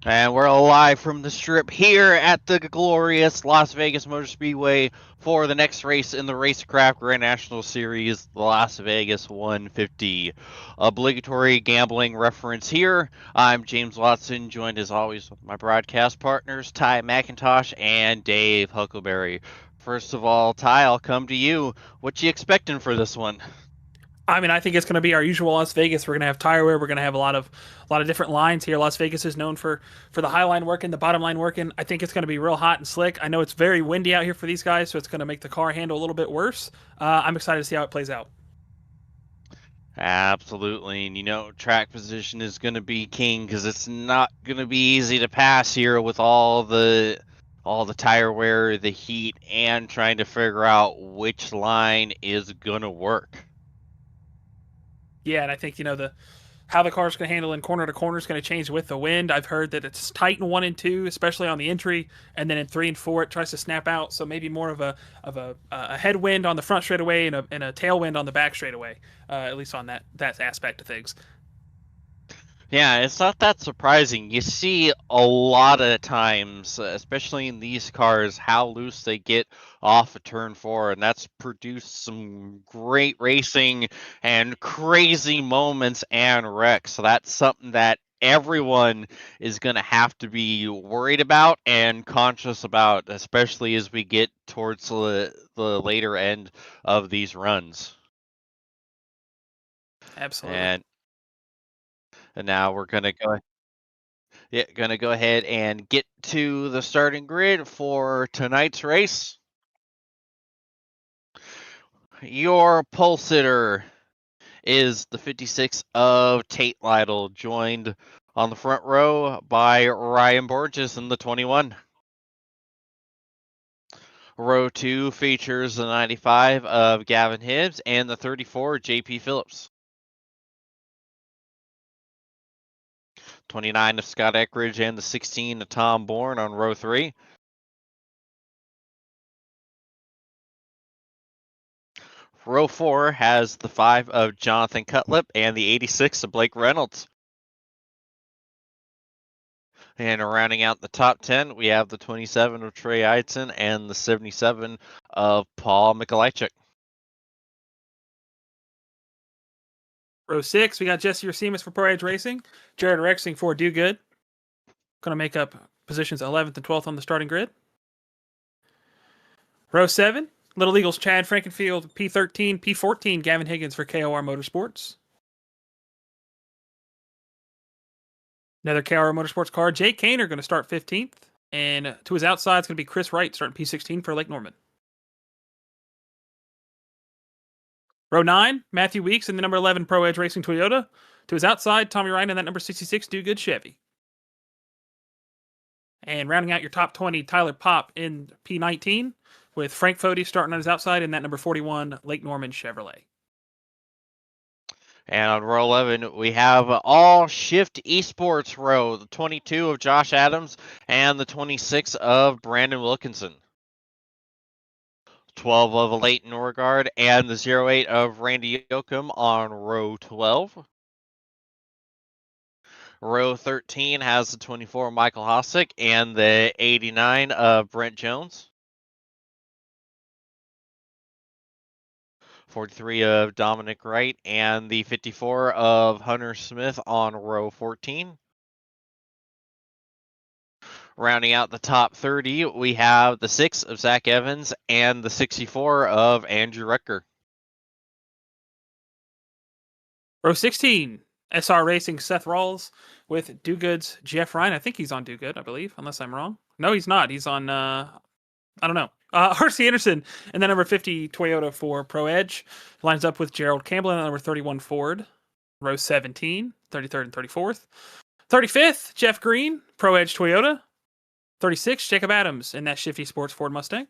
And we're live from the strip here at the glorious Las Vegas Motor Speedway for the next race in the Racecraft Grand National Series, the Las Vegas 150. Obligatory gambling reference here. I'm James Watson, joined as always with my broadcast partners, Ty McIntosh and Dave Huckleberry. First of all, Ty, I'll come to you. What you expecting for this one? I mean, I think it's going to be our usual Las Vegas. We're going to have tire wear. We're going to have a lot of different lines here. Las Vegas is known for the high line working, the bottom line working. I think it's going to be real hot and slick. I know it's very windy out here for these guys, so it's going to make the car handle a little bit worse. I'm excited to see how it plays out. Absolutely. And track position is going to be king because it's not going to be easy to pass here with all the tire wear, the heat, and trying to figure out which line is going to work. Yeah, and I think the how the car's going to handle in corner to corner is going to change with the wind. I've heard that it's tight in 1 and 2, especially on the entry, and then in 3 and 4 it tries to snap out. So maybe more of a headwind on the front straightaway and a tailwind on the back straightaway, at least on that aspect of things. Yeah, it's not that surprising. You see a lot of times, especially in these cars, how loose they get off of turn four, and that's produced some great racing and crazy moments and wrecks. So that's something that everyone is going to have to be worried about and conscious about, especially as we get towards the later end of these runs. Absolutely. And and now we're gonna go ahead and get to the starting grid for tonight's race. Your pole sitter is the 56 of Tate Lytle, joined on the front row by Ryan Borges in the 21. Row 2 features the 95 of Gavin Hibbs and the 34 JP Phillips. 29 of Scott Eckridge and the 16 of Tom Bourne on row 3. Row 4 has the 5 of Jonathan Cutlip and the 86 of Blake Reynolds. And rounding out the top 10, we have the 27 of Trey Eitzen and the 77 of Paul Mikolajczyk. Row 6, we got Jesse Ursemus for Pro Edge Racing, Jared Rexing for Do Good. Going to make up positions 11th and 12th on the starting grid. Row 7, Little Eagles Chad Frankenfield, P13, P14 Gavin Higgins for KOR Motorsports. Another KOR Motorsports car, Jake Kaner going to start 15th. And to his outside, it's going to be Chris Wright starting P16 for Lake Norman. Row 9, Matthew Weeks in the number 11 Pro Edge Racing Toyota. To his outside, Tommy Ryan in that number 66 Do Good Chevy. And rounding out your top 20, Tyler Popp in P19, with Frank Fody starting on his outside in that number 41 Lake Norman Chevrolet. And on row 11, we have all shift esports row, the 22 of Josh Adams and the 26 of Brandon Wilkinson. 12 of Leighton Norgard and the 08 of Randy Yoakum on row 12. Row 13 has the 24 of Michael Hosick and the 89 of Brent Jones. 43 of Dominic Wright and the 54 of Hunter Smith on row 14. Rounding out the top 30, we have the 6 of Zach Evans and the 64 of Andrew Rucker. Row 16, SR Racing Seth Rawls with Do Good's Jeff Ryan. I think he's on Do Good, I believe, unless I'm wrong. No, he's not. He's on, I don't know. R.C. Anderson and then number 50 Toyota for Pro Edge. Lines up with Gerald Campbell and number 31 Ford. Row 17, 33rd and 34th. 35th, Jeff Green, Pro Edge Toyota. 36, Jacob Adams in that Shifty Sports Ford Mustang.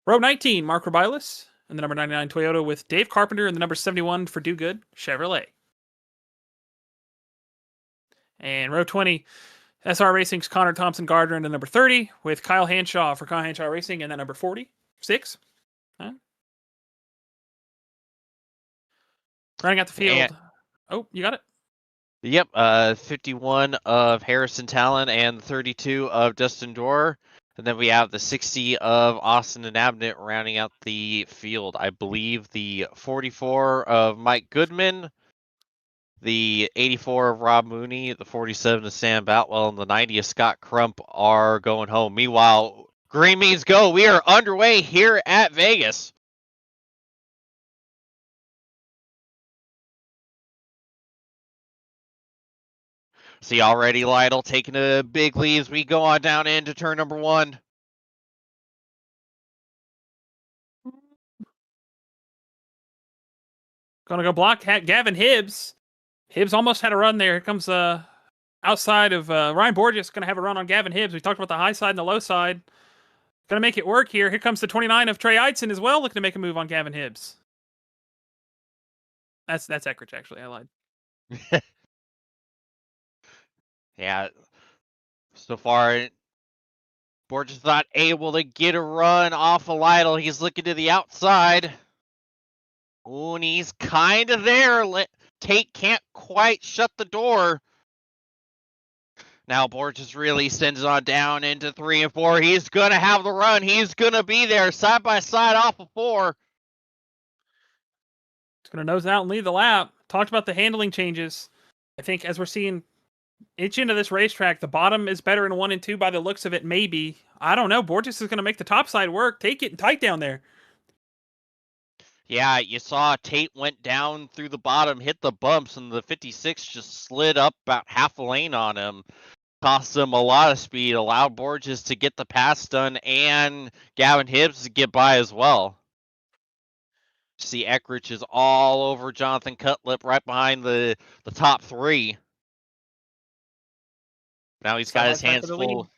Row 19, Mark Robilas and the number 99 Toyota with Dave Carpenter and the number 71 for Do Good Chevrolet. And row 20, SR Racing's Connor Thompson Gardner and the number 30 with Kyle Hanshaw for Kyle Hanshaw Racing and that number 46. Running out the field. And, oh, you got it? Yep, 51 of Harrison Talon and 32 of Dustin Dorr. And then we have the 60 of Austin and Abnett rounding out the field. I believe the 44 of Mike Goodman, the 84 of Rob Mooney, the 47 of Sam Batwell, and the 90 of Scott Crump are going home. Meanwhile, Green Means Go, we are underway here at Vegas. See already Lytle taking a big lead as we go on down into turn number 1. Gonna go block Gavin Hibbs. Hibbs almost had a run there. Here comes outside of Ryan Borges. Gonna have a run on Gavin Hibbs. We talked about the high side and the low side. Gonna make it work here. Here comes the 29 of Trey Eidson as well, looking to make a move on Gavin Hibbs. That's Eckrich, actually. I lied. Yeah, so far, Borges not able to get a run off of Lytle. He's looking to the outside. Ooh, and he's kind of there. Tate can't quite shut the door. Now Borges really sends it on down into 3 and 4. He's going to have the run. He's going to be there side by side off of 4. It's going to nose out and lead the lap. Talked about the handling changes. I think as we're seeing inch into this racetrack, the bottom is better in 1 and 2 by the looks of it, maybe. I don't know. Borges is going to make the top side work. Take it tight down there. Yeah, you saw Tate went down through the bottom, hit the bumps, and the 56 just slid up about half a lane on him. Cost him a lot of speed, allowed Borges to get the pass done, and Gavin Hibbs to get by as well. See, Eckrich is all over Jonathan Cutlip right behind the top 3. Now he's got his hands full.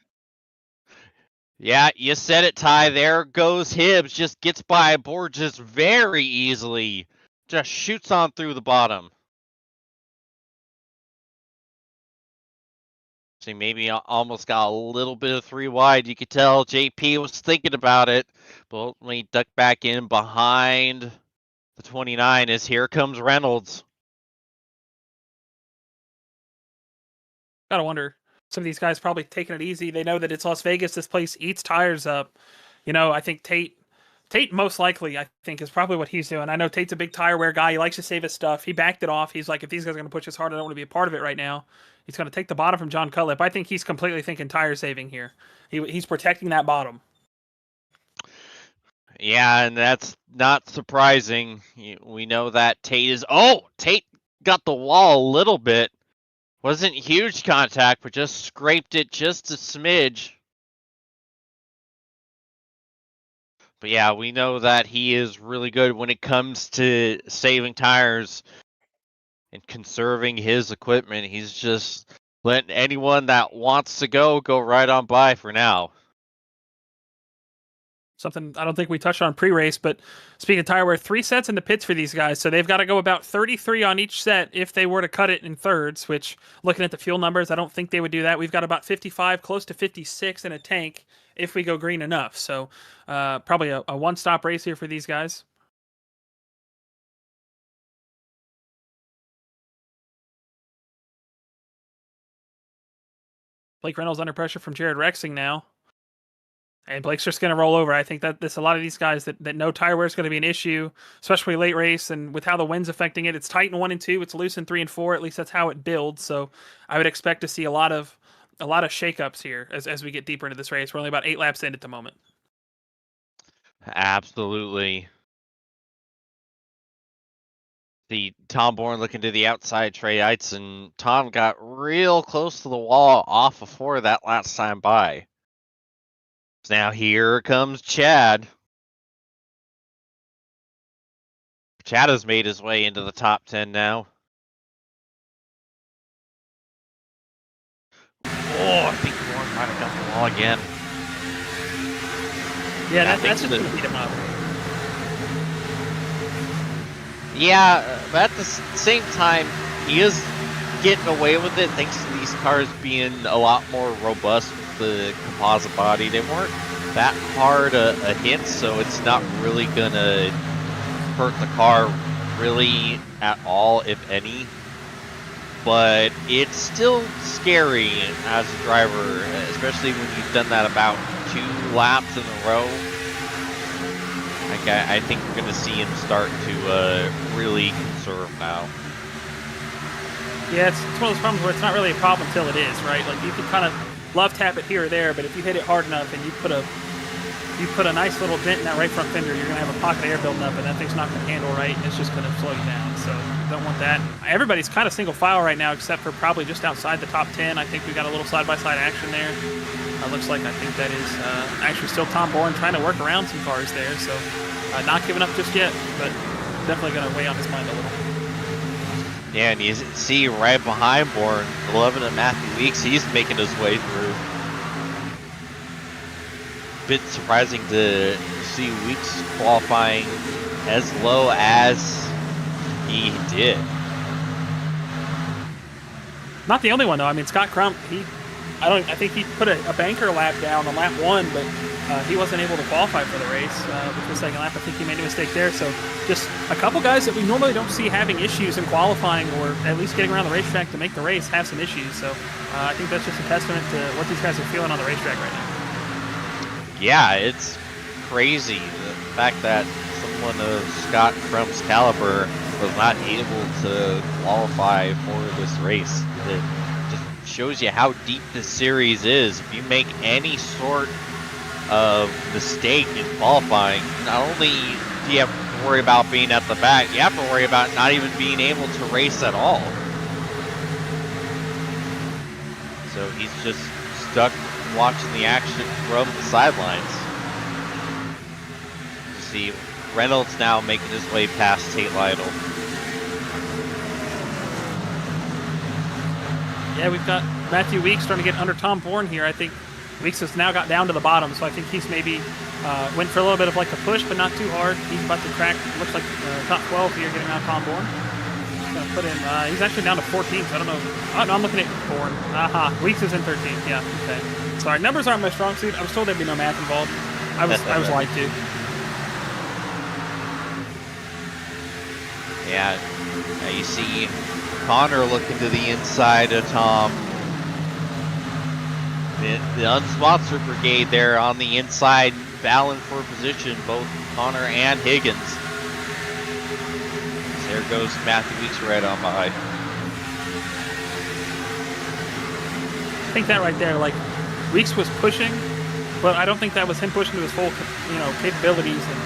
Yeah, you said it, Ty. There goes Hibbs. Just gets by Borges very easily. Just shoots on through the bottom. See, maybe almost got a little bit of 3 wide. You could tell JP was thinking about it. But when he ducked back in behind the 29 as here comes Reynolds. Gotta wonder. Some of these guys probably taking it easy. They know that it's Las Vegas. This place eats tires up. You know, I think Tate most likely, I think, is probably what he's doing. I know Tate's a big tire wear guy. He likes to save his stuff. He backed it off. He's like, if these guys are going to push this hard, I don't want to be a part of it right now. He's going to take the bottom from John Cutlip. I think he's completely thinking tire saving here. He's protecting that bottom. Yeah, and that's not surprising. We know that Tate is... Oh! Tate got the wall a little bit. Wasn't huge contact, but just scraped it just a smidge. But yeah, we know that he is really good when it comes to saving tires and conserving his equipment. He's just letting anyone that wants to go right on by for now. Something I don't think we touched on pre-race, but speaking of tire wear, 3 sets in the pits for these guys, so they've got to go about 33 on each set if they were to cut it in thirds, which, looking at the fuel numbers, I don't think they would do that. We've got about 55, close to 56 in a tank if we go green enough, so probably a one-stop race here for these guys. Blake Reynolds under pressure from Jared Rexing now. And Blake's just going to roll over. I think that a lot of these guys that know tire wear is going to be an issue, especially late race, and with how the wind's affecting it. It's tight in 1 and 2. It's loose in 3 and 4. At least that's how it builds. So I would expect to see a lot of shakeups here as we get deeper into this race. We're only about 8 laps in at the moment. Absolutely. The Tom Bourne looking to the outside, Trey Eidson. Tom got real close to the wall off of 4 that last time by. Now here comes Chad. Chad has made his way into the top 10 now. Oh, I think Bourne might have got the wall again. Yeah, that's just going to beat him up. Yeah, but at the same time, he is getting away with it thanks to these cars being a lot more robust with the composite body. They weren't that hard a hit, so it's not really going to hurt the car really at all, if any. but it's still scary as a driver, especially when you've done that about 2 laps in a row. Like I think we're gonna see him start to really conserve now. Yeah, it's one of those problems where it's not really a problem until it is, right? Like you can kind of love tap it here or there, but if you hit it hard enough and you put a nice little dent in that right front fender, you're gonna have a pocket of air building up, and that thing's not gonna handle right, and it's just gonna slow you down. So you don't want that. Everybody's kind of single file right now, except for probably just outside the top 10. I think we got a little side-by-side action there. Looks like I think that is actually still Tom Bourne trying to work around some cars there. So not giving up just yet, but definitely gonna weigh on his mind a little. Yeah, and you see right behind Bourne, 11 and Matthew Weeks, he's making his way through. Bit surprising to see Weeks qualifying as low as he did. Not the only one though. I mean, Scott Crump, I think he put a banker lap down on lap 1, but he wasn't able to qualify for the race with the second lap. I think he made a mistake there. So just a couple guys that we normally don't see having issues in qualifying or at least getting around the racetrack to make the race have some issues. So I think that's just a testament to what these guys are feeling on the racetrack right now. Yeah, it's crazy the fact that someone of Scott Crump's caliber was not able to qualify for this race. It just shows you how deep this series is. If you make any sort of mistake in qualifying, not only do you have to worry about being at the back, you have to worry about not even being able to race at all. So he's just stuck watching the action from the sidelines. You see Reynolds now making his way past Tate Lytle. Yeah, we've got Matthew Weeks starting to get under Tom Bourne here. I think Weeks has now got down to the bottom, so I think he's maybe went for a little bit of like a push, but not too hard. He's about to crack, looks like top 12 here, getting around Tom Bourne. Just gonna put in, he's actually down to 14, so I don't know. Oh, no, I'm looking at Bourne. Aha, Weeks is in 13th, yeah, okay. Sorry, numbers aren't my strong suit. I was told there'd be no math involved. I was lied to. Yeah, now you see Connor looking to the inside of Tom. The unsponsored brigade there on the inside, battling for position, both Connor and Higgins. There goes Matthew Weeks right on by. I think that right there, like, Weeks was pushing, but I don't think that was him pushing to his full, capabilities. And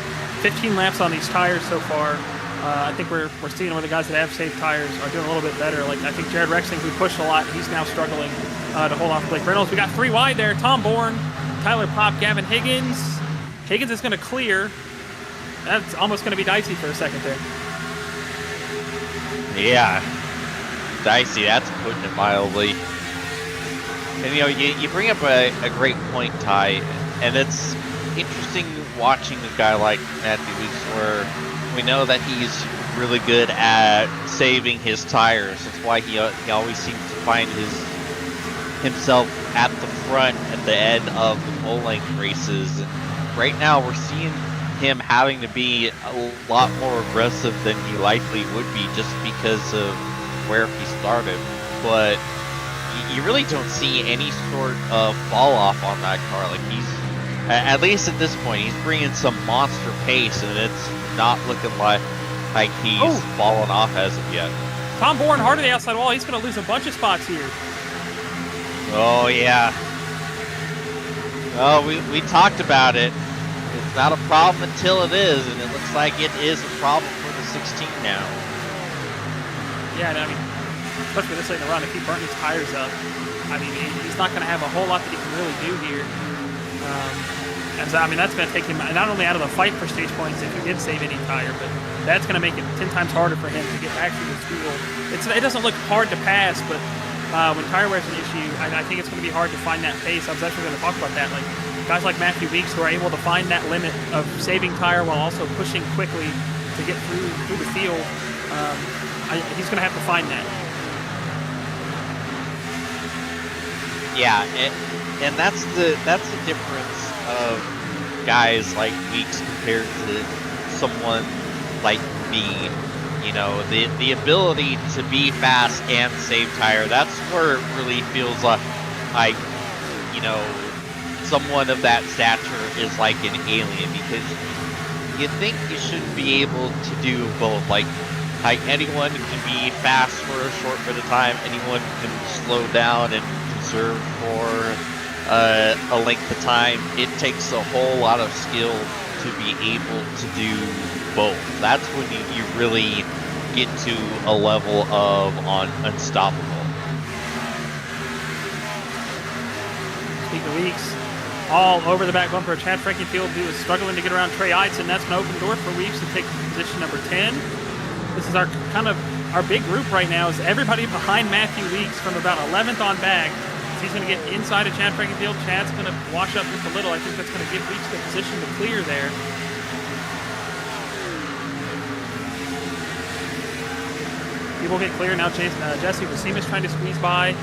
15 laps on these tires so far. I think we're seeing where the guys that have safe tires are doing a little bit better. Like, I think Jared Rexing, who pushed a lot, he's now struggling to hold off Blake Reynolds. We got 3 wide there. Tom Bourne, Tyler Pop, Gavin Higgins. Higgins is going to clear. That's almost going to be dicey for a second there. Yeah, dicey. That's putting it mildly. And you bring up a great point, Ty, and it's interesting watching a guy like Matthew Weeks, where we know that he's really good at saving his tires. That's why he always seems to find himself at the front at the end of the full-length races. And right now we're seeing him having to be a lot more aggressive than he likely would be just because of where he started. But you really don't see any sort of fall off on that car. Like, he's, at least at this point, he's bringing some monster pace, and it's not looking like he's fallen off as of yet. Tom Bourne hard to the outside wall. He's going to lose a bunch of spots here. Oh yeah. Oh, we talked about it. It's not a problem until it is, and it looks like it is a problem for the 16 now. Yeah, I mean, especially this late in the run, to keep burning his tires up. I mean, he's not going to have a whole lot that he can really do here. That's going to take him not only out of the fight for stage points if he did save any tire, but that's going to make it 10 times harder for him to get back through this field. It doesn't look hard to pass, but when tire wear is an issue, I think it's going to be hard to find that pace. I was actually going to talk about that. Like, guys like Matthew Weeks who are able to find that limit of saving tire while also pushing quickly to get through the field, he's going to have to find that. Yeah, and that's the difference of guys like Weeks compared to someone like me, You know, the ability to be fast and save tire, that's where it really feels like you know, someone of that stature is like an alien, because you think you should be able to do both. Like anyone can be fast for a short bit of time, anyone can slow down and conserve for a length of time. It takes a whole lot of skill to be able to do both. That's when you really get to a level of unstoppable. Speaking of Weeks, all over the back bumper of Chad Frankenfield, who is struggling to get around Trey Eidson. That's an open door for Weeks to take position number 10. This is our big group right now, is everybody behind Matthew Weeks from about 11th on back. He's going to get inside of Chad Frankenfield. Chad's going to wash up just a little. I think that's going to give Weeks the position to clear there. People get clear now. Jesse Racecraft trying to squeeze by.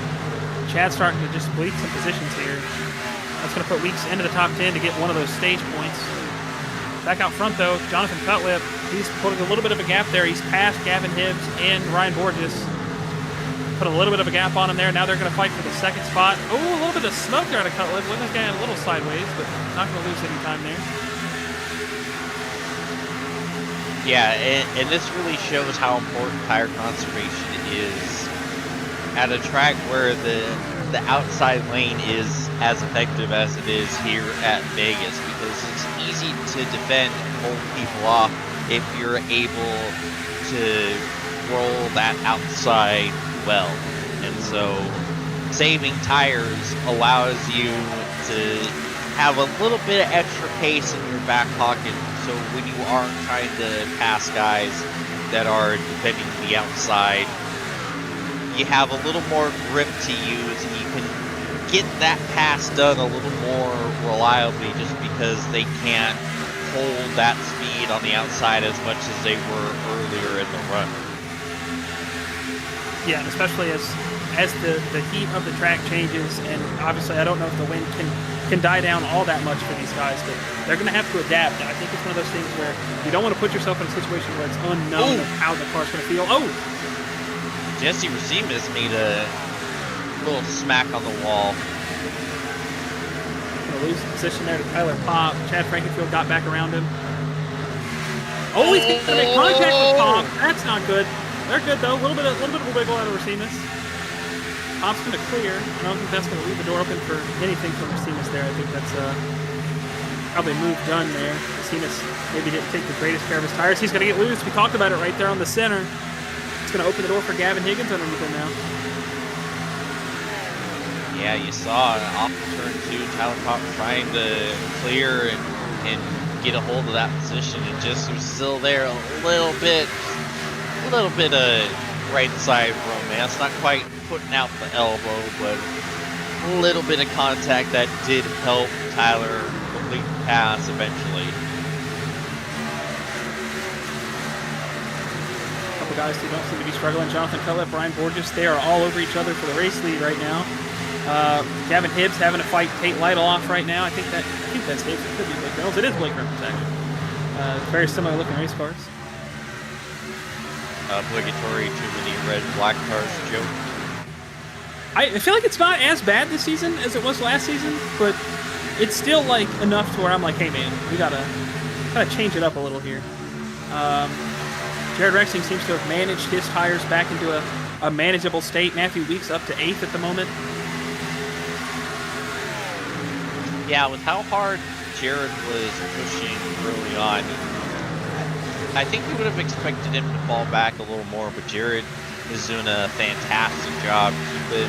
Chad's starting to just bleed some positions here. That's going to put Weeks into the top 10 to get one of those stage points. Back out front, though, Jonathan Cutlip, he's putting a little bit of a gap there. He's past Gavin Hibbs and Ryan Borges. Put a little bit of a gap on him there. Now they're going to fight for the second spot. Oh, a little bit of smoke there out of Cutlip. Looking like a little sideways, but not going to lose any time there. Yeah, and this really shows how important tire conservation is at a track where the outside lane is as effective as it is here at Vegas, because it's easy to defend and hold people off if you're able to roll that outside well. And so saving tires allows you to have a little bit of extra pace in your back pocket, so when you aren't trying to pass guys that are defending the outside, you have a little more grip to use, and you can get that pass done a little more reliably, just because they can't hold that speed on the outside as much as they were earlier in the run. Yeah, and especially as the heat of the track changes, and obviously I don't know if the wind can die down all that much for these guys, but they're going to have to adapt. And I think it's one of those things where you don't want to put yourself in a situation where it's unknown of how the car's going to feel. Oh! Jesse Racecraft made a little smack on the wall. Going to lose the position there to Tyler Pop. Chad Frankenfield got back around him. Oh, he's going to make contact with Pop. That's not good. They're good, though. A little bit of a wiggle out of Racecraft. Pop's going to clear. I don't think that's going to leave the door open for anything from Racecraft there. I think that's probably a move done there. Racecraft maybe didn't take the greatest care of his tires. He's going to get loose. We talked about it right there on the center. It's going to open the door for Gavin Higgins underneath him now. Yeah, you saw off turn 2, Tyler Pop trying to clear and get a hold of that position, and just was still there a little bit of right side romance. Not quite putting out the elbow, but a little bit of contact that did help Tyler complete the pass eventually. Guys who don't seem to be struggling. Jonathan Cutlip, Brian Borges, they are all over each other for the race lead right now. Gavin Hibbs having to fight Tate Lytle off right now. I think that's Hibbs. It could be Blake Reynolds. It is Blake Reynolds, actually. Very similar looking race cars. Obligatory too many red black cars joke. I feel like it's not as bad this season as it was last season, but it's still like enough to where I'm like, hey man, we gotta change it up a little here. Jared Rexing seems to have managed his tires back into a manageable state. Matthew Weeks up to 8th at the moment. Yeah, with how hard Jared was pushing early on, I think we would have expected him to fall back a little more, but Jared is doing a fantastic job keeping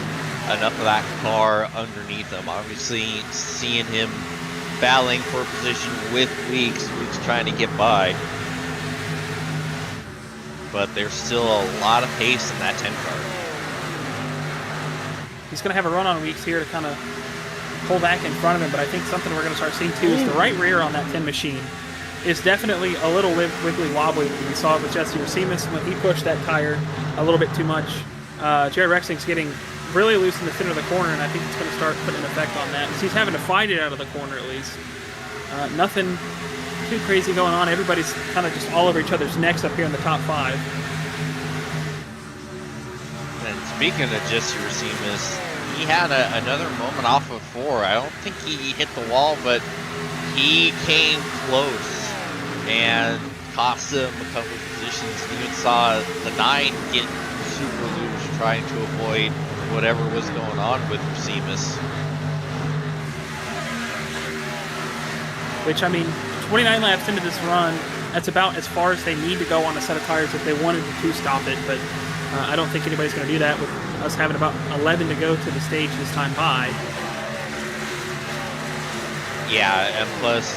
enough of that car underneath him. Obviously, seeing him battling for position with Weeks trying to get by. But there's still a lot of pace in that 10 car. He's going to have a run on Weeks here to kind of pull back in front of him, but I think something we're going to start seeing too is the right rear on that 10 machine is definitely a little wiggly wobbly. We saw it with Jesse Racecraft when he pushed that tire a little bit too much. Jared Rexing's getting really loose in the center of the corner, and I think it's going to start putting an effect on that. He's having to fight it out of the corner at least. Nothing too crazy going on. Everybody's kind of just all over each other's necks up here in the top 5. speaking of Jesse Racimus, he had another moment off of 4. I don't think he hit the wall, but he came close and cost him a couple of positions. You even saw the 9 get super loose trying to avoid whatever was going on with Racimus. Which, I mean, 29 laps into this run, that's about as far as they need to go on a set of tires if they wanted to stop it, but I don't think anybody's going to do that with us having about 11 to go to the stage this time by. Yeah, and plus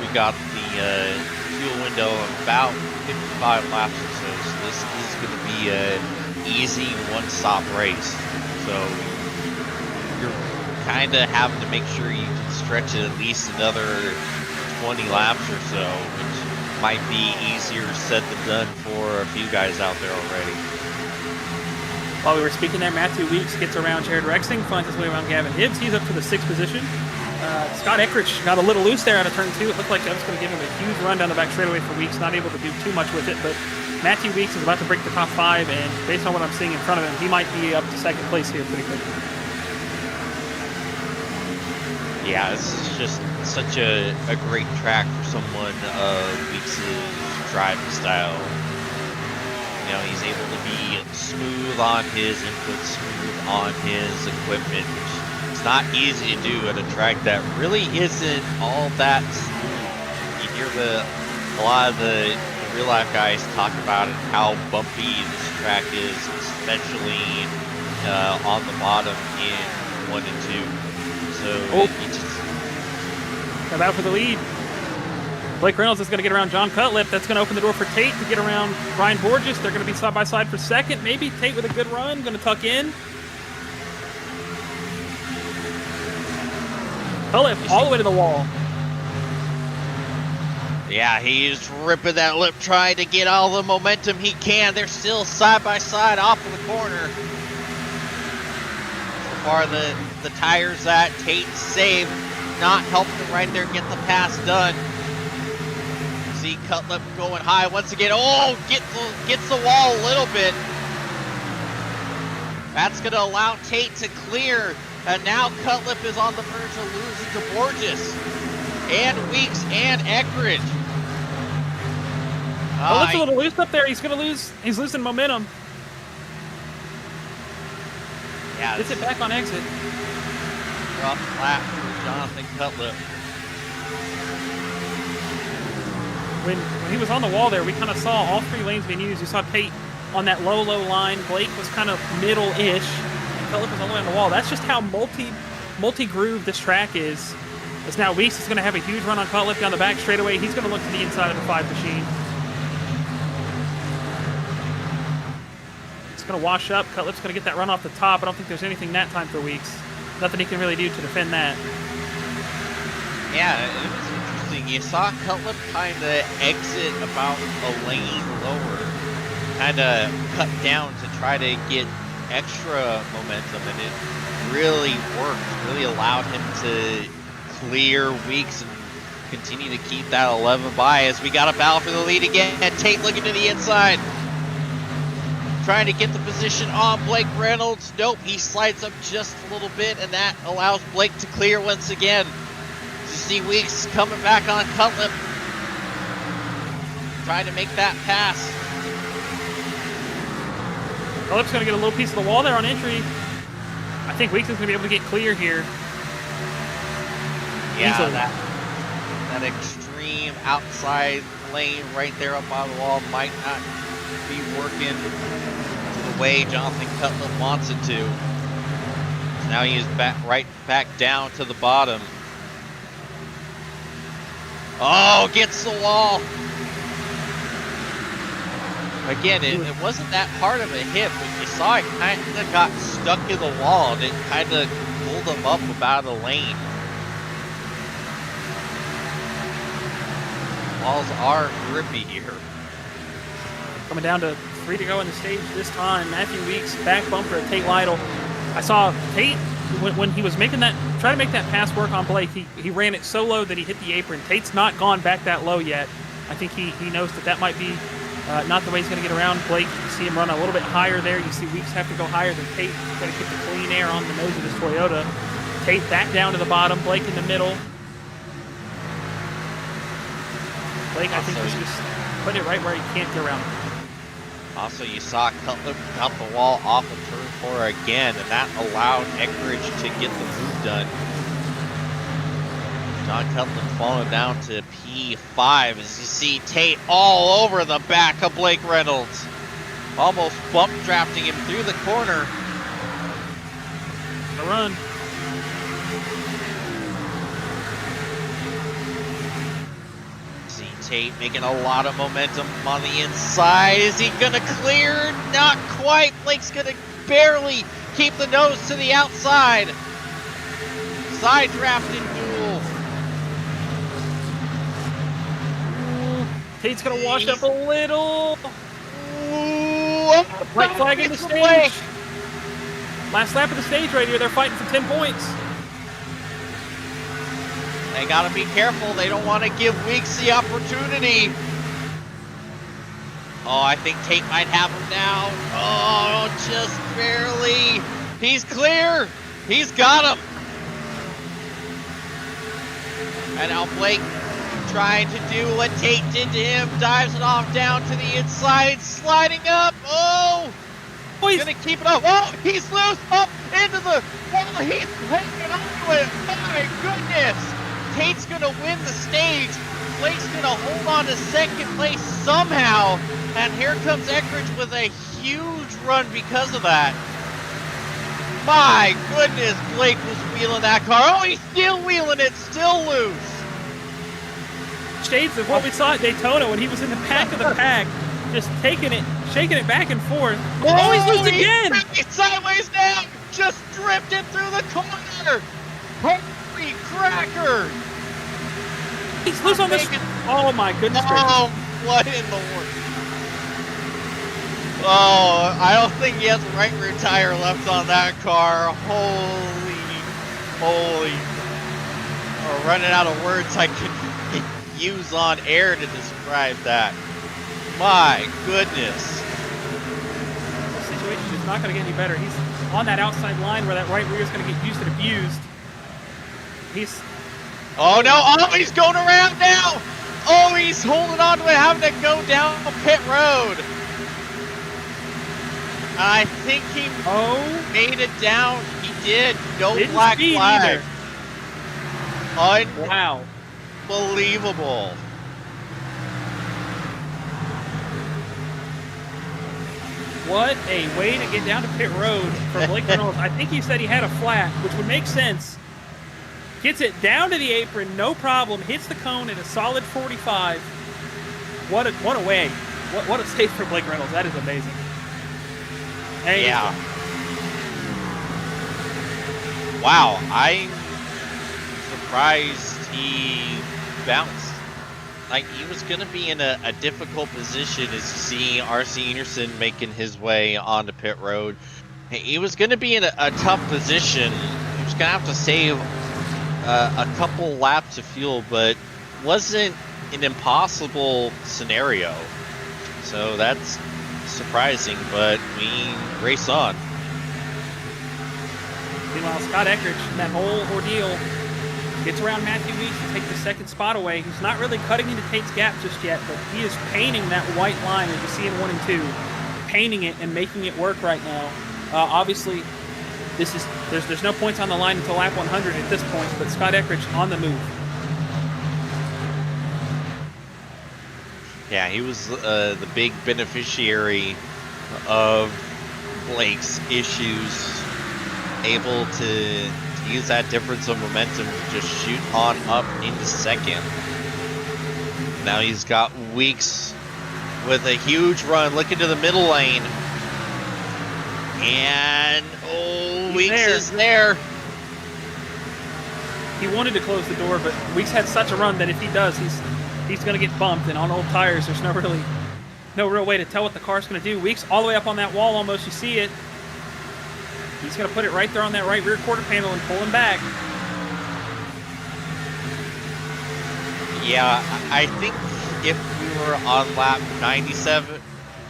we got the fuel window of about 55 laps or so, so this is going to be an easy one-stop race. So you're kind of having to make sure you can stretch it at least another 20 laps or so, which might be easier said than done for a few guys out there already. While we were speaking there, Matthew Weeks gets around Jared Rexing, finds his way around Gavin Hibbs. He's up to the 6th position. Scott Eckrich got a little loose there out of turn 2. It looked like that was going to give him a huge run down the back straightaway for Weeks, not able to do too much with it, but Matthew Weeks is about to break the top 5, and based on what I'm seeing in front of him, he might be up to 2nd place here pretty quickly. Yeah, this is just such a great track for someone of Weeks' driving style. You know, he's able to be smooth on his input, smooth on his equipment, which is not easy to do at a track that really isn't all that smooth. You hear a lot of the real life guys talk about it, how bumpy this track is, especially on the bottom in 1 and 2. So come out for the lead. Blake Reynolds is going to get around John Cutlip. That's going to open the door for Tate to get around Ryan Borges. They're going to be side by side for 2nd. Maybe Tate with a good run, going to tuck in. Cutlip all the way to the wall. Yeah, he's ripping that lip, trying to get all the momentum he can. They're still side by side off of the corner. So far, the tires that Tate saved not helping him right there get the pass done. See Cutlip going high once again. Oh, gets the wall a little bit. That's going to allow Tate to clear. And now Cutlip is on the verge of losing to Borges and Weeks and Eckrich. Cutlip's a little loose up there. He's going to lose. He's losing momentum. Yeah, gets it back on exit. Rough lap for Jonathan Cutlip. When he was on the wall there, we kind of saw all 3 lanes being used. You saw Tate on that low line. Blake was kind of middle-ish. And Cutlip was all the way on the wall. That's just how multi-groove this track is. As now Weeks is going to have a huge run on Cutlip down the back straightaway. He's going to look to the inside of the 5 machine. It's going to wash up. Cutlip's going to get that run off the top. I don't think there's anything that time for Weeks. Nothing he can really do to defend that. Yeah, it was interesting. You saw Cutlip kind of exit about a lane lower, kind of cut down to try to get extra momentum, and it really worked. Really allowed him to clear Weeks and continue to keep that 11 by as we got a battle for the lead again. And Tate looking to the inside, trying to get the position on Blake Reynolds. Nope, he slides up just a little bit, and that allows Blake to clear once again. You see Weeks coming back on Cutlip, trying to make that pass. Cutlip's going to get a little piece of the wall there on entry. I think Weeks is going to be able to get clear here. Yeah, that extreme outside lane right there up on the wall might not be working the way Jonathan Cutlip wants it to. So now he is right back down to the bottom. Oh, gets the wall. Again, it wasn't that hard of a hit, but you saw it kind of got stuck in the wall, and it kind of pulled him up about a lane. Walls are grippy here. Coming down to 3 to go in the stage this time. Matthew Weeks, back bumper at Tate Lytle. I saw Tate, when he was making that, trying to make that pass work on Blake, he ran it so low that he hit the apron. Tate's not gone back that low yet. I think he knows that might be Not the way he's going to get around Blake. You see him run a little bit higher there. You see Weeks have to go higher than Tate. He's got to keep the clean air on the nose of his Toyota. Tate back down to the bottom. Blake in the middle. Blake, I think he's just put it right where he can't get around. Also, you saw Cutler cut the wall off of turn 4 again, and that allowed Eckridge to get the move done. John Cutler falling down to P5 as you see Tate all over the back of Blake Reynolds. Almost bump drafting him through the corner. The run. See Tate making a lot of momentum on the inside. Is he gonna clear? Not quite. Blake's gonna barely keep the nose to the outside. Side drafting duel. Tate's gonna wash up a little. Ooh, White flag in the stage. Last lap of the stage right here. They're fighting for 10 points. They gotta be careful. They don't want to give Weeks the opportunity. Oh, I think Tate might have him now. Oh, just barely. He's clear. He's got him. And now Blake trying to do what Tate did to him. Dives it off down to the inside. Sliding up. Oh! He's gonna keep it up. Oh, he's loose. Up into the wall. He's hanging on to it. My goodness. Tate's gonna win the stage. Blake's gonna hold on to second place somehow. And here comes Eckridge with a huge run because of that. My goodness, Blake was wheeling that car. Oh, he's still wheeling it, still loose. Shades of what we saw at Daytona when he was in the back of the pack, just taking it, shaking it back and forth. Oh, he's loose again! He's sideways down, just drifted through the corner. Holy cracker! He's loose on this. Oh my goodness! Oh, what in the world? Oh, I don't think he has a right rear tire left on that car. Holy. I'm running out of words I can use on air to describe that. My goodness. The situation is not going to get any better. He's on that outside line where that right rear is going to get used and abused. Oh no, oh, he's going around now. Oh, he's holding on to it, having to go down pit road. I think he made it down. He did. No black flag. Wow. Unbelievable. What a way to get down to pit road for Blake Reynolds. I think he said he had a flat, which would make sense. Gets it down to the apron, no problem. Hits the cone at a solid 45. What a way. What a save for Blake Reynolds. That is amazing. Yeah. Wow, I'm surprised he bounced. Like, he was going to be in a difficult position as you see R.C. Anderson making his way onto pit road. He was going to be in a tough position. He was going to have to save a couple laps of fuel, but wasn't an impossible scenario. So that's surprising, but we race on. Meanwhile, Scott Eckridge, in that whole ordeal, gets around Matthew Weeks to take the second spot away. He's not really cutting into Tate's gap just yet, but he is painting that white line as you see in 1 and 2. Painting it and making it work right now. Obviously, there's no points on the line until lap 100 at this point, but Scott Eckridge on the move. Yeah, he was the big beneficiary of Blake's issues, able to use that difference of momentum to just shoot on up into second. Now he's got Weeks with a huge run, looking to the middle lane. And, Weeks is there. He wanted to close the door, but Weeks had such a run that if he does, he's going to get bumped. And on old tires, there's no real way to tell what the car's going to do. Weeks all the way up on that wall almost. You see it. He's going to put it right there on that right rear quarter panel and pull him back. Yeah, I think if we were on lap 97,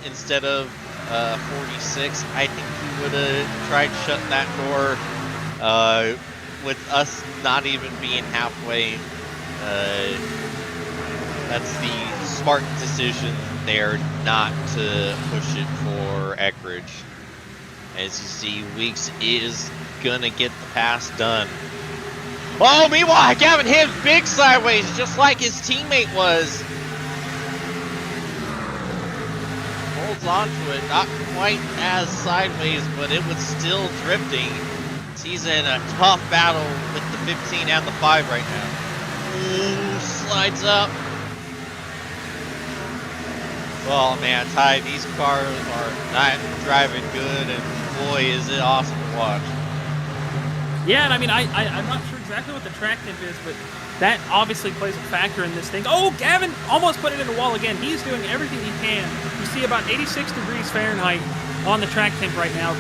instead of 46, I think he would have tried shutting that door with us not even being halfway. That's the smart decision there not to push it for Eckridge. As you see, Weeks is gonna get the pass done. Oh, meanwhile, Gavin Hibbs big sideways, just like his teammate was. Holds on to it, not quite as sideways, but it was still drifting. He's in a tough battle with the 15 and the 5 right now. Ooh, slides up. Oh man, Ty, these cars are not driving good, and boy, is it awesome to watch. Yeah, and I mean, I'm not sure exactly what the track temp is, but that obviously plays a factor in this thing. Oh, Gavin almost put it in the wall again. He's doing everything he can. You see about 86 degrees Fahrenheit on the track temp right now.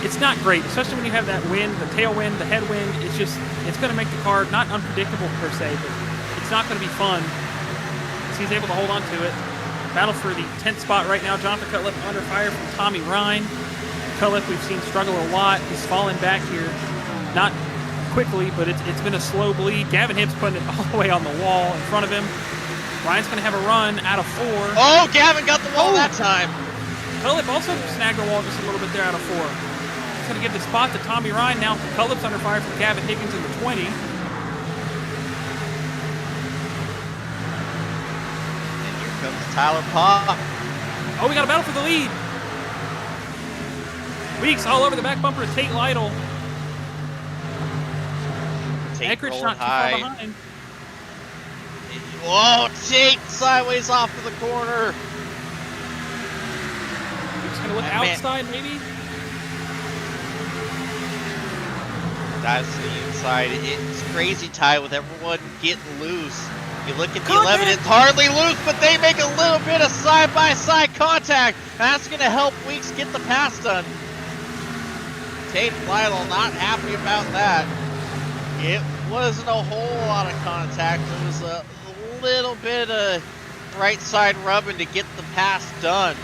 It's not great, especially when you have that wind, the tailwind, the headwind. It's going to make the car not unpredictable per se, but it's not going to be fun. So he's able to hold on to it. Battle for the 10th spot right now. Jonathan Cutlip under fire from Tommy Ryan. Cutlip we've seen struggle a lot. He's fallen back here. Not quickly, but it's been a slow bleed. Gavin Hibbs putting it all the way on the wall in front of him. Ryan's going to have a run out of 4. Oh, Gavin got the wall that time. Cutlip also snagged the wall just a little bit there out of 4. He's going to give the spot to Tommy Ryan. Now Cutlip's under fire from Gavin Higgins in the 20. And here comes Tyler Paw. Oh, we got a battle for the lead. Weeks all over the back bumper of Tate Lytle. Eckridge not too far behind. Whoa, Tate sideways off to the corner. He's going to look outside, maybe? That's the inside. It's crazy, Ty, with everyone getting loose. You look at the 11, it's hardly loose, but they make a little bit of side-by-side contact. That's going to help Weeks get the pass done. Tate Lytle not happy about that. It wasn't a whole lot of contact. It was a little bit of right side rubbing to get the pass done.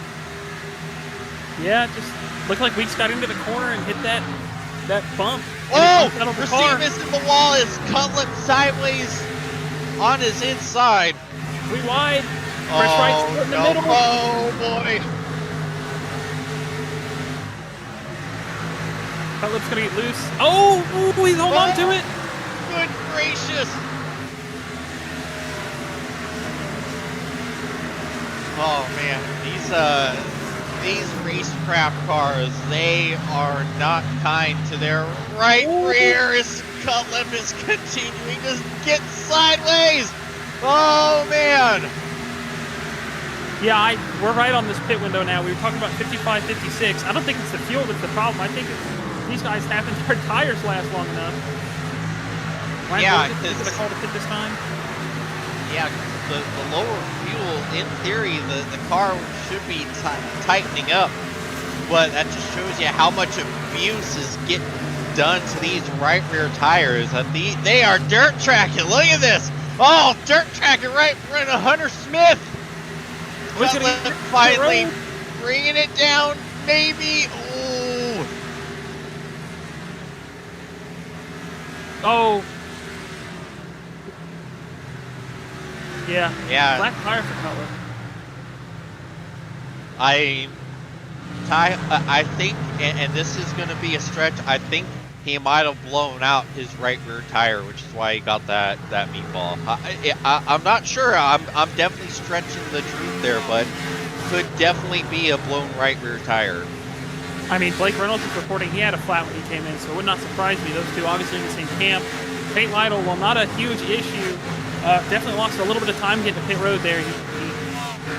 Yeah, just looked like Weeks got into the corner and hit that bump. Oh! Receive missing the wall is Cutlip sideways on his inside. We wide. Chris Wright's in the middle. Oh boy. Cutlip's gonna get loose. Oh, he's holding on to it. Good gracious. Oh man, these Racecraft cars, they are not kind to their right rear as Cutlip is continuing to get sideways. Oh man. Yeah, we're right on this pit window now. We were talking about 55, 56. I don't think it's the fuel that's the problem. I think it's these guys haven't their tires last long enough. Ryan, yeah, because going to call the pit this time. Yeah, the lower fuel, in theory, the car should be tightening up, but that just shows you how much abuse is getting done to these right rear tires. They are dirt tracking. Look at this. Oh, dirt tracking right in front of Hunter Smith. Finally bringing it down, maybe. Ooh. Oh. Yeah. Yeah. Black tire for Cutlip. I think, and this is going to be a stretch, I think he might have blown out his right rear tire, which is why he got that meatball. I'm not sure. I'm definitely stretching the truth there, but could definitely be a blown right rear tire. I mean, Blake Reynolds is reporting he had a flat when he came in, so it would not surprise me. Those two obviously in the same camp. Tate Lytle, while not a huge issue, definitely lost a little bit of time getting to pit road there. He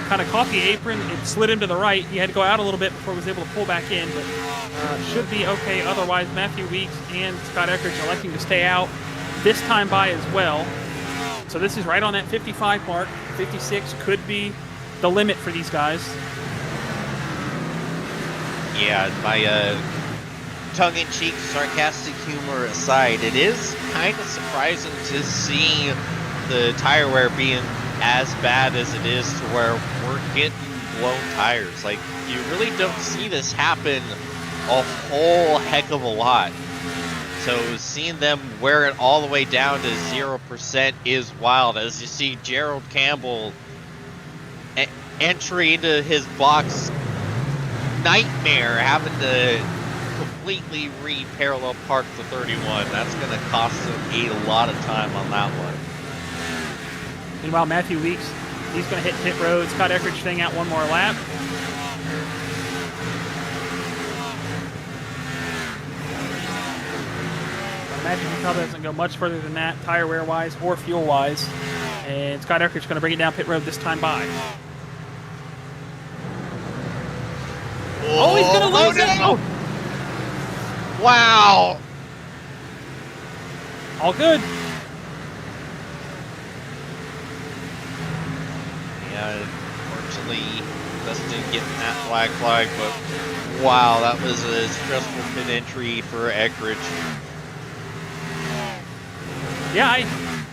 kind of caught the apron. It slid him to the right. He had to go out a little bit before he was able to pull back in, but should be okay. Otherwise, Matthew Weeks and Scott Eckridge electing to stay out this time by as well. So this is right on that 55 mark. 56 could be the limit for these guys. Yeah, my tongue-in-cheek, sarcastic humor aside, it is kind of surprising to see the tire wear being as bad as it is, to where we're getting blown tires. Like, you really don't see this happen a whole heck of a lot. So seeing them wear it all the way down to 0% is wild. As you see Gerald Campbell entry into his box nightmare, having to completely re-parallel park the 31. That's going to cost him a lot of time on that one. Meanwhile, Matthew Weeks, he's going to hit pit road. Scott Eckridge staying out one more lap. I imagine he probably doesn't go much further than that, tire wear wise or fuel wise. And Scott Eckridge going to bring it down pit road this time by. Oh, he's going to lose it! No. Wow! All good. Yeah, unfortunately, Dustin getting that flag, but wow, that was a stressful pit entry for Eckridge. Yeah,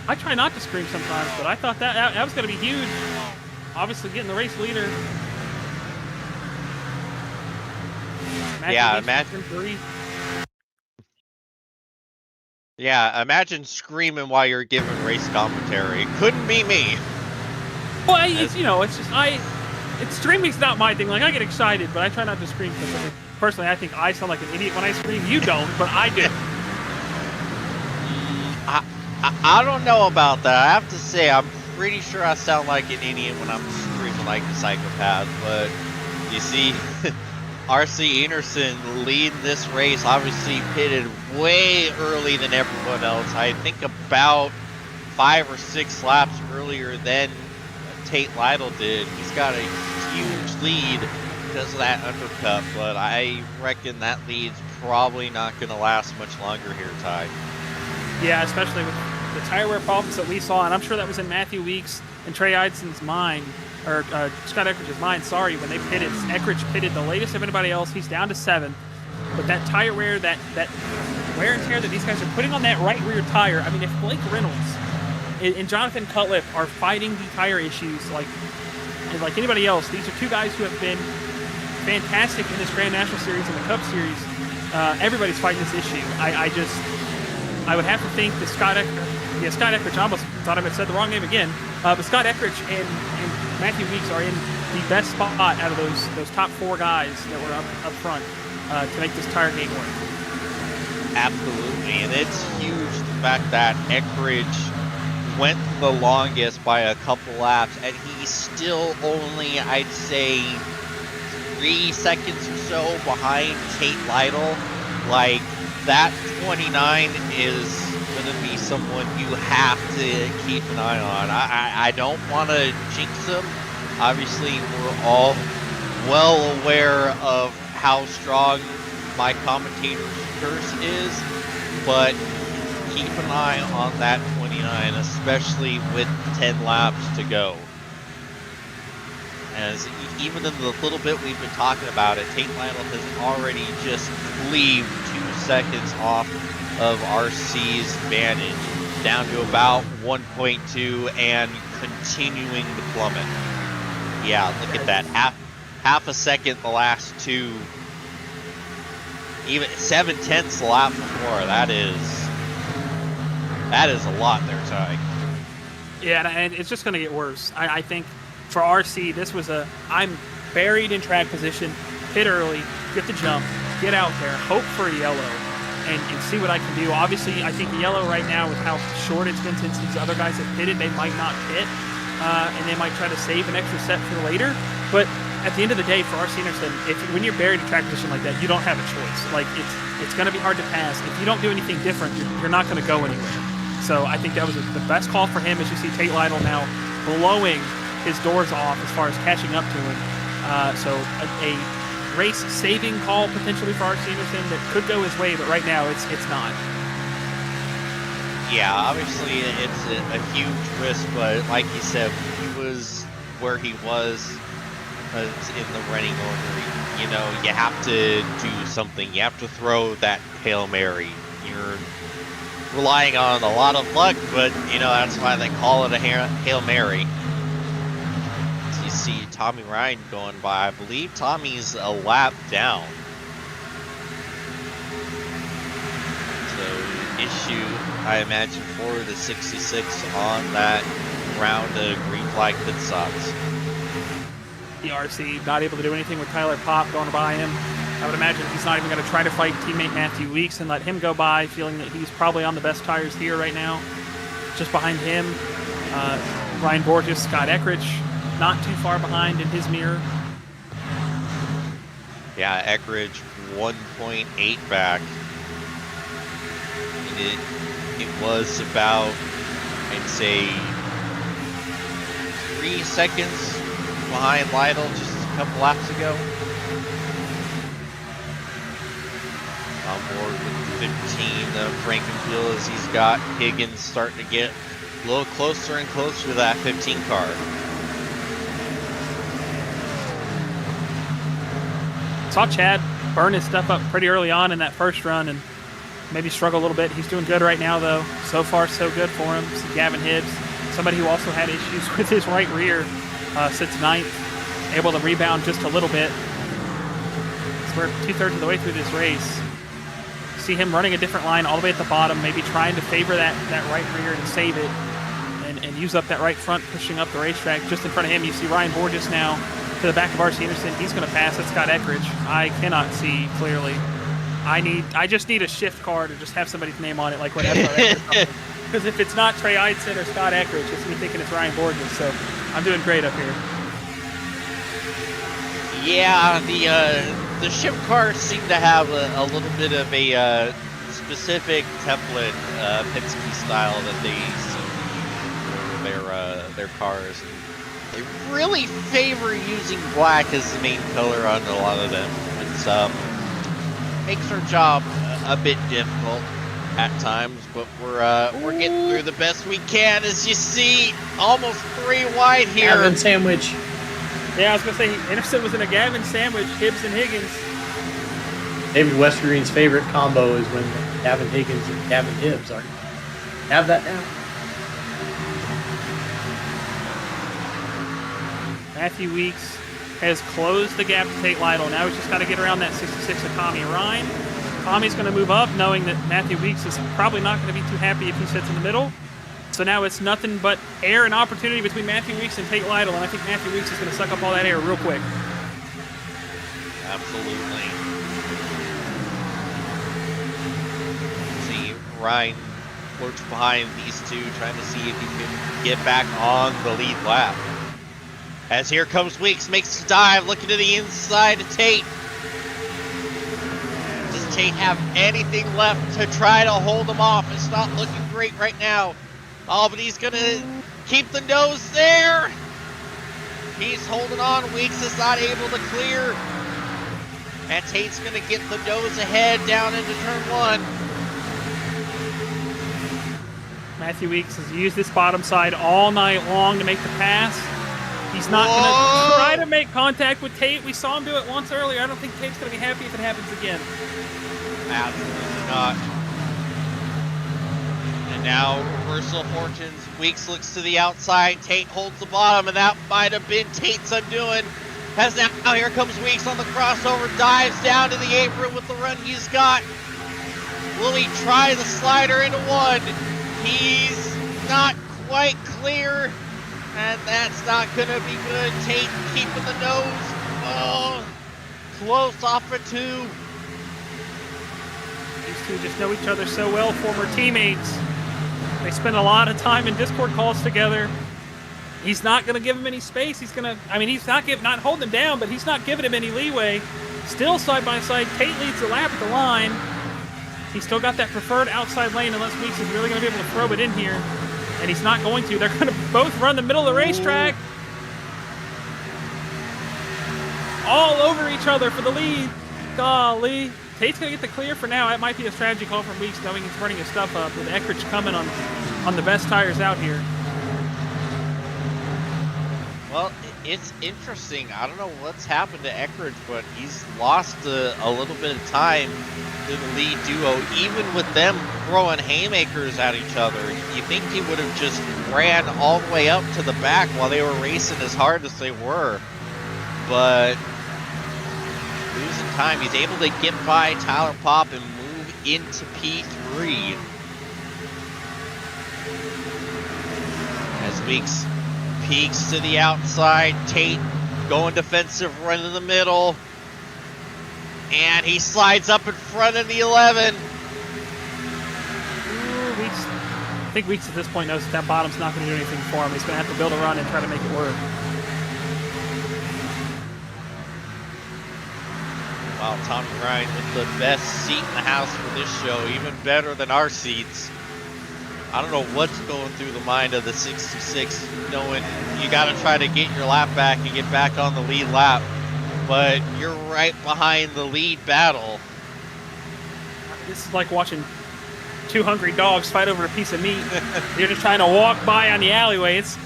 I try not to scream sometimes, but I thought that was going to be huge. Obviously getting the race leader. Yeah, imagine screaming while you're giving race commentary. Couldn't be me. Well, it's just streaming's not my thing. Like, I get excited, but I try not to scream. Personally, I think I sound like an idiot when I scream. You don't, but I do. I don't know about that. I have to say, I'm pretty sure I sound like an idiot when I'm screaming like a psychopath. But you see, R.C. Anderson leading this race, obviously pitted way early than everyone else. I think about 5 or 6 laps earlier than Tate Lytle did. He's got a huge lead because of that undercut, but I reckon that lead's probably not going to last much longer here, Ty. Yeah, especially with the tire wear problems that we saw, and I'm sure that was in Matthew Weeks and Trey Eidson's mind, or Scott Eckridge's mind, sorry, when they pitted. Eckridge pitted the latest of anybody else. He's down to 7th. But that tire wear, that wear and tear that these guys are putting on that right rear tire, I mean, if Blake Reynolds and Jonathan Cutlip are fighting the tire issues like anybody else, these are two guys who have been fantastic in this Grand National Series and the Cup Series. Everybody's fighting this issue. I would have to think that Scott Eckridge, I almost thought I had said the wrong name again, but Scott Eckridge and Matthew Weeks are in the best spot out of those top 4 guys that were up front to make this tire game work. Absolutely, and it's huge the fact that Eckridge went the longest by a couple laps, and he's still only, I'd say, 3 seconds or so behind Tate Lytle. Like, that 29 is going to be someone you have to keep an eye on. I don't want to jinx him. Obviously, we're all well aware of how strong my commentator's curse is, but keep an eye on that 29, especially with 10 laps to go. As even in the little bit we've been talking about it, Tate Lytle has already just cleaved 2 seconds off of RC's advantage, down to about 1.2 and continuing to plummet. Yeah, look at that. Half a second the last 2. Even 7/10 the lap before. That is a lot there, Ty. Yeah, and it's just going to get worse. I think for RC, this was I'm buried in track position, pit early, get the jump, get out there, hope for a yellow, and see what I can do. Obviously, I think the yellow right now, with how short it's been since these other guys have pitted, they might not pit, and they might try to save an extra set for later. But at the end of the day, for RC Anderson, when you're buried in track position like that, you don't have a choice. Like, it's going to be hard to pass. If you don't do anything different, you're not going to go anywhere. So I think that was the best call for him, as you see Tate Lytle now blowing his doors off as far as catching up to him. So a race-saving call potentially for RC Anderson that could go his way, but right now it's not. Yeah, obviously it's a huge risk, but like you said, he was where he was in the running order. You know, you have to do something. You have to throw that Hail Mary. You're relying on a lot of luck, but, you know, that's why they call it a Hail Mary. So you you see Tommy Ryan going by. I believe Tommy's a lap down. So issue, I imagine, for the 66 on that round of green flag pit stops. The RC not able to do anything with Tyler Popp going by him. I would imagine he's not even going to try to fight teammate Matthew Weeks and let him go by, feeling that he's probably on the best tires here right now. Just behind him, Ryan Borges, Scott Eckridge, not too far behind in his mirror. Yeah, Eckridge 1.8 back. And it was about, I'd say, 3 seconds behind Lytle just a couple laps ago. On board with 15, Frankenfield, as he's got Higgins starting to get a little closer and closer to that 15 car. Saw Chad burn his stuff up pretty early on in that first run and maybe struggle a little bit. He's doing good right now, though. So far, so good for him. See Gavin Hibbs, somebody who also had issues with his right rear, sits ninth, able to rebound just a little bit. So we're 2/3 of the way through this race. See him running a different line all the way at the bottom, maybe trying to favor that right rear and save it and use up that right front, pushing up the racetrack. Just in front of him, you see Ryan Borges now to the back of R.C. Anderson. He's going to pass. That's Scott Eckridge. I cannot see clearly. I just need a shift card or just have somebody's name on it, like whatever. Because if it's not Trey Eidson or Scott Eckridge, it's me thinking it's Ryan Borges. So I'm doing great up here. Yeah, the shift cars seem to have a little bit of a specific template, Penske style that they seem to use for their cars. They really favor using black as the main color on a lot of them. It's makes our job a bit difficult at times, but we're getting through the best we can. As you see, almost 3 wide here. Gavin sandwich. Yeah, I was going to say, Anderson was in a Gavin sandwich, Hibbs and Higgins. David Westergreen's favorite combo is when Gavin Higgins and Gavin Hibbs are. Have that now. Matthew Weeks has closed the gap to Tate Lytle. Now he's just got to get around that 66 of Tommy Ryan. Tommy's going to move up, knowing that Matthew Weeks is probably not going to be too happy if he sits in the middle. So now it's nothing but air and opportunity between Matthew Weeks and Tate Lytle, and I think Matthew Weeks is going to suck up all that air real quick. Absolutely. See, Ryan lurks behind these two, trying to see if he can get back on the lead lap. As here comes Weeks, makes a dive, looking to the inside of Tate. Does Tate have anything left to try to hold him off? It's not looking great right now. Oh, but he's going to keep the nose there. He's holding on. Weeks is not able to clear. And Tate's going to get the nose ahead down into turn 1. Matthew Weeks has used this bottom side all night long to make the pass. He's not going to try to make contact with Tate. We saw him do it once earlier. I don't think Tate's going to be happy if it happens again. Absolutely not. And now, reversal of fortunes. Weeks looks to the outside. Tate holds the bottom, and that might have been Tate's undoing. As now here comes Weeks on the crossover. Dives down to the apron with the run he's got. Will he try the slider into 1? He's not quite clear. And that's not going to be good. Tate keeping the nose. Oh, close off of 2. These two just know each other so well, former teammates. They spend a lot of time in Discord calls together. He's not going to give him any space. He's going to, he's not holding him down, but he's not giving him any leeway. Still side by side. Tate leads the lap at the line. He's still got that preferred outside lane unless Weeks is really going to be able to throw it in here. And he's not going to. They're going to both run the middle of the racetrack. All over each other for the lead. Golly. Tate's going to get the clear for now. That might be a strategy call from Weeks, knowing he's running his stuff up with Eckridge coming on the best tires out here. Well, It's interesting. I don't know what's happened to Eckridge, but he's lost a little bit of time to the lead duo, even with them throwing haymakers at each other. You think he would have just ran all the way up to the back while they were racing as hard as they were. But losing time, he's able to get by Tyler Pop and move into P3. As Weeks peeks to the outside, Tate going defensive, run in the middle, and he slides up in front of the 11. Weeks, I think Weeks at this point knows that bottom's not going to do anything for him. He's going to have to build a run and try to make it work. Wow, Tommy Ryan with the best seat in the house for this show, even better than our seats. I don't know what's going through the mind of the 66, knowing you got to try to get your lap back and get back on the lead lap, but you're right behind the lead battle. This is like watching two hungry dogs fight over a piece of meat. You're just trying to walk by on the alleyway. It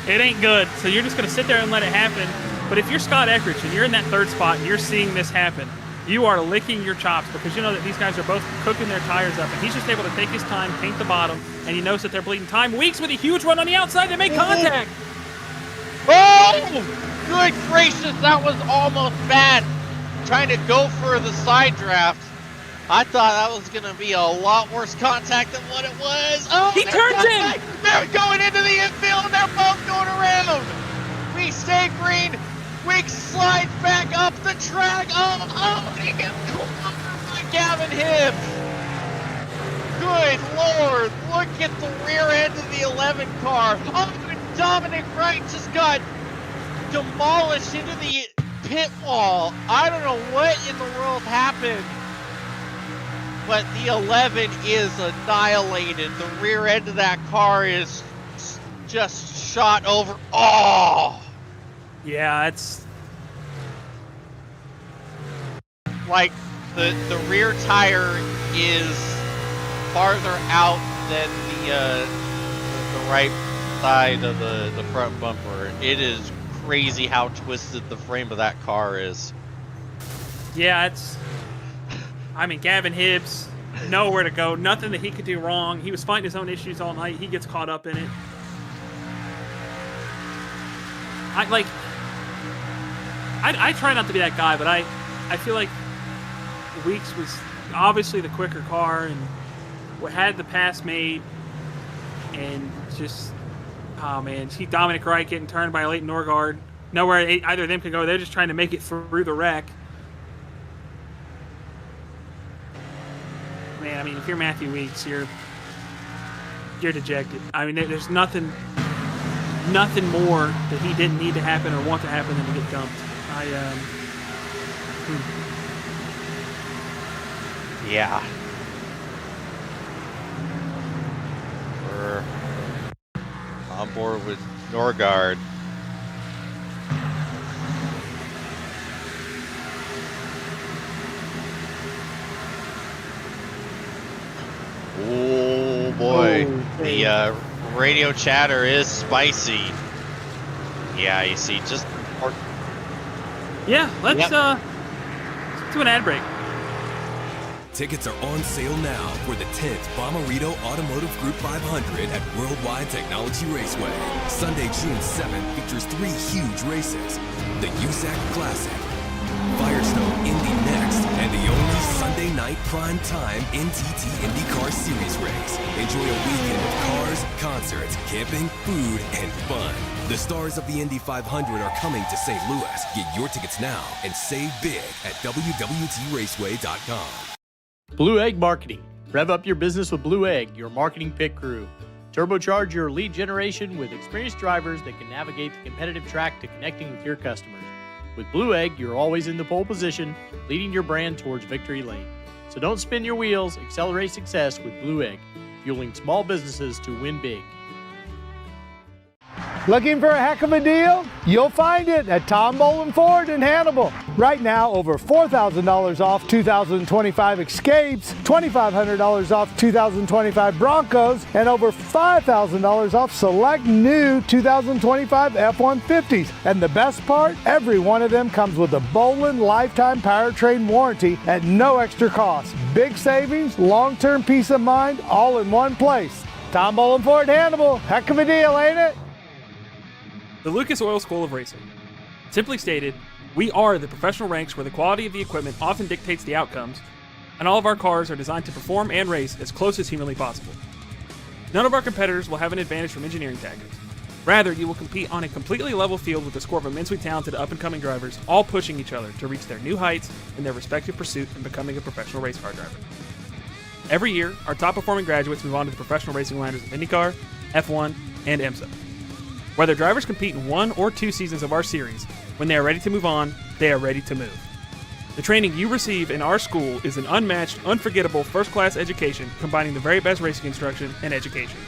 ain't good. So you're just going to sit there and let it happen. But if you're Scott Eckridge and you're in that third spot and you're seeing this happen, you are licking your chops because you know that these guys are both cooking their tires up, and he's just able to take his time, paint the bottom, and he knows that they're bleeding time. Weeks with a huge run on the outside to make contact. Oh, good gracious, that was almost bad. Trying to go for the side draft. I thought that was going to be a lot worse contact than what it was. Oh, he turns in. They're going into the infield, and they're both going around. We stay green. Weeks slides back up the track. Oh, he gets caught by Gavin Hibbs. Good Lord, look at the rear end of the 11 car. Oh, and Dominic Wright just got demolished into the pit wall. I don't know what in the world happened, but the 11 is annihilated. The rear end of that car is just shot over. Oh! Yeah, it's like the rear tire is farther out than the right side of the front bumper. It is crazy how twisted the frame of that car is. Yeah, I mean, Gavin Hibbs, nowhere to go, nothing that he could do wrong. He was fighting his own issues all night. He gets caught up in it. I try not to be that guy, but I feel like Weeks was obviously the quicker car and had the pass made, and just, oh man, see Dominic Wright getting turned by Leighton Norgard. Nowhere either of them could go. They're just trying to make it through the wreck. Man, I mean, if you're Matthew Weeks, you're dejected. I mean, there's nothing more that he didn't need to happen or want to happen than to get dumped. Yeah. We're on board with Norgard. Oh boy, the radio chatter is spicy. Yeah, you see, just. Yeah, let's do an ad break. Tickets are on sale now for the 10th Bommarito Automotive Group 500 at Worldwide Technology Raceway. Sunday, June 7th features 3 huge races: the USAC Classic, Firestone Indy next, and the only Sunday night prime time NTT IndyCar Series race. Enjoy a weekend of cars, concerts, camping, food, and fun. The stars of the Indy 500 are coming to St. Louis. Get your tickets now and save big at WWTRaceway.com. Blue Egg Marketing. Rev up your business with Blue Egg, your marketing pit crew. Turbocharge your lead generation with experienced drivers that can navigate the competitive track to connecting with your customers. With Blue Egg, you're always in the pole position, leading your brand towards victory lane. So don't spin your wheels, accelerate success with Blue Egg, fueling small businesses to win big. Looking for a heck of a deal? You'll find it at Tom Bolin Ford in Hannibal. Right now, over $4,000 off 2025 Escapes, $2,500 off 2025 Broncos, and over $5,000 off select new 2025 F-150s. And the best part, every one of them comes with a Bolin lifetime powertrain warranty at no extra cost. Big savings, long-term peace of mind, all in one place. Tom Bolin Ford Hannibal. Heck of a deal, ain't it? The Lucas Oil School of Racing. Simply stated, we are the professional ranks where the quality of the equipment often dictates the outcomes, and all of our cars are designed to perform and race as close as humanly possible. None of our competitors will have an advantage from engineering tactics. Rather, you will compete on a completely level field with a score of immensely talented up-and-coming drivers, all pushing each other to reach their new heights in their respective pursuit in becoming a professional race car driver. Every year, our top-performing graduates move on to the professional racing ladders of IndyCar, F1, and IMSA. Whether drivers compete in 1 or 2 seasons of our series, when they are ready to move on, they are ready to move. The training you receive in our school is an unmatched, unforgettable, first-class education combining the very best racing instruction and education.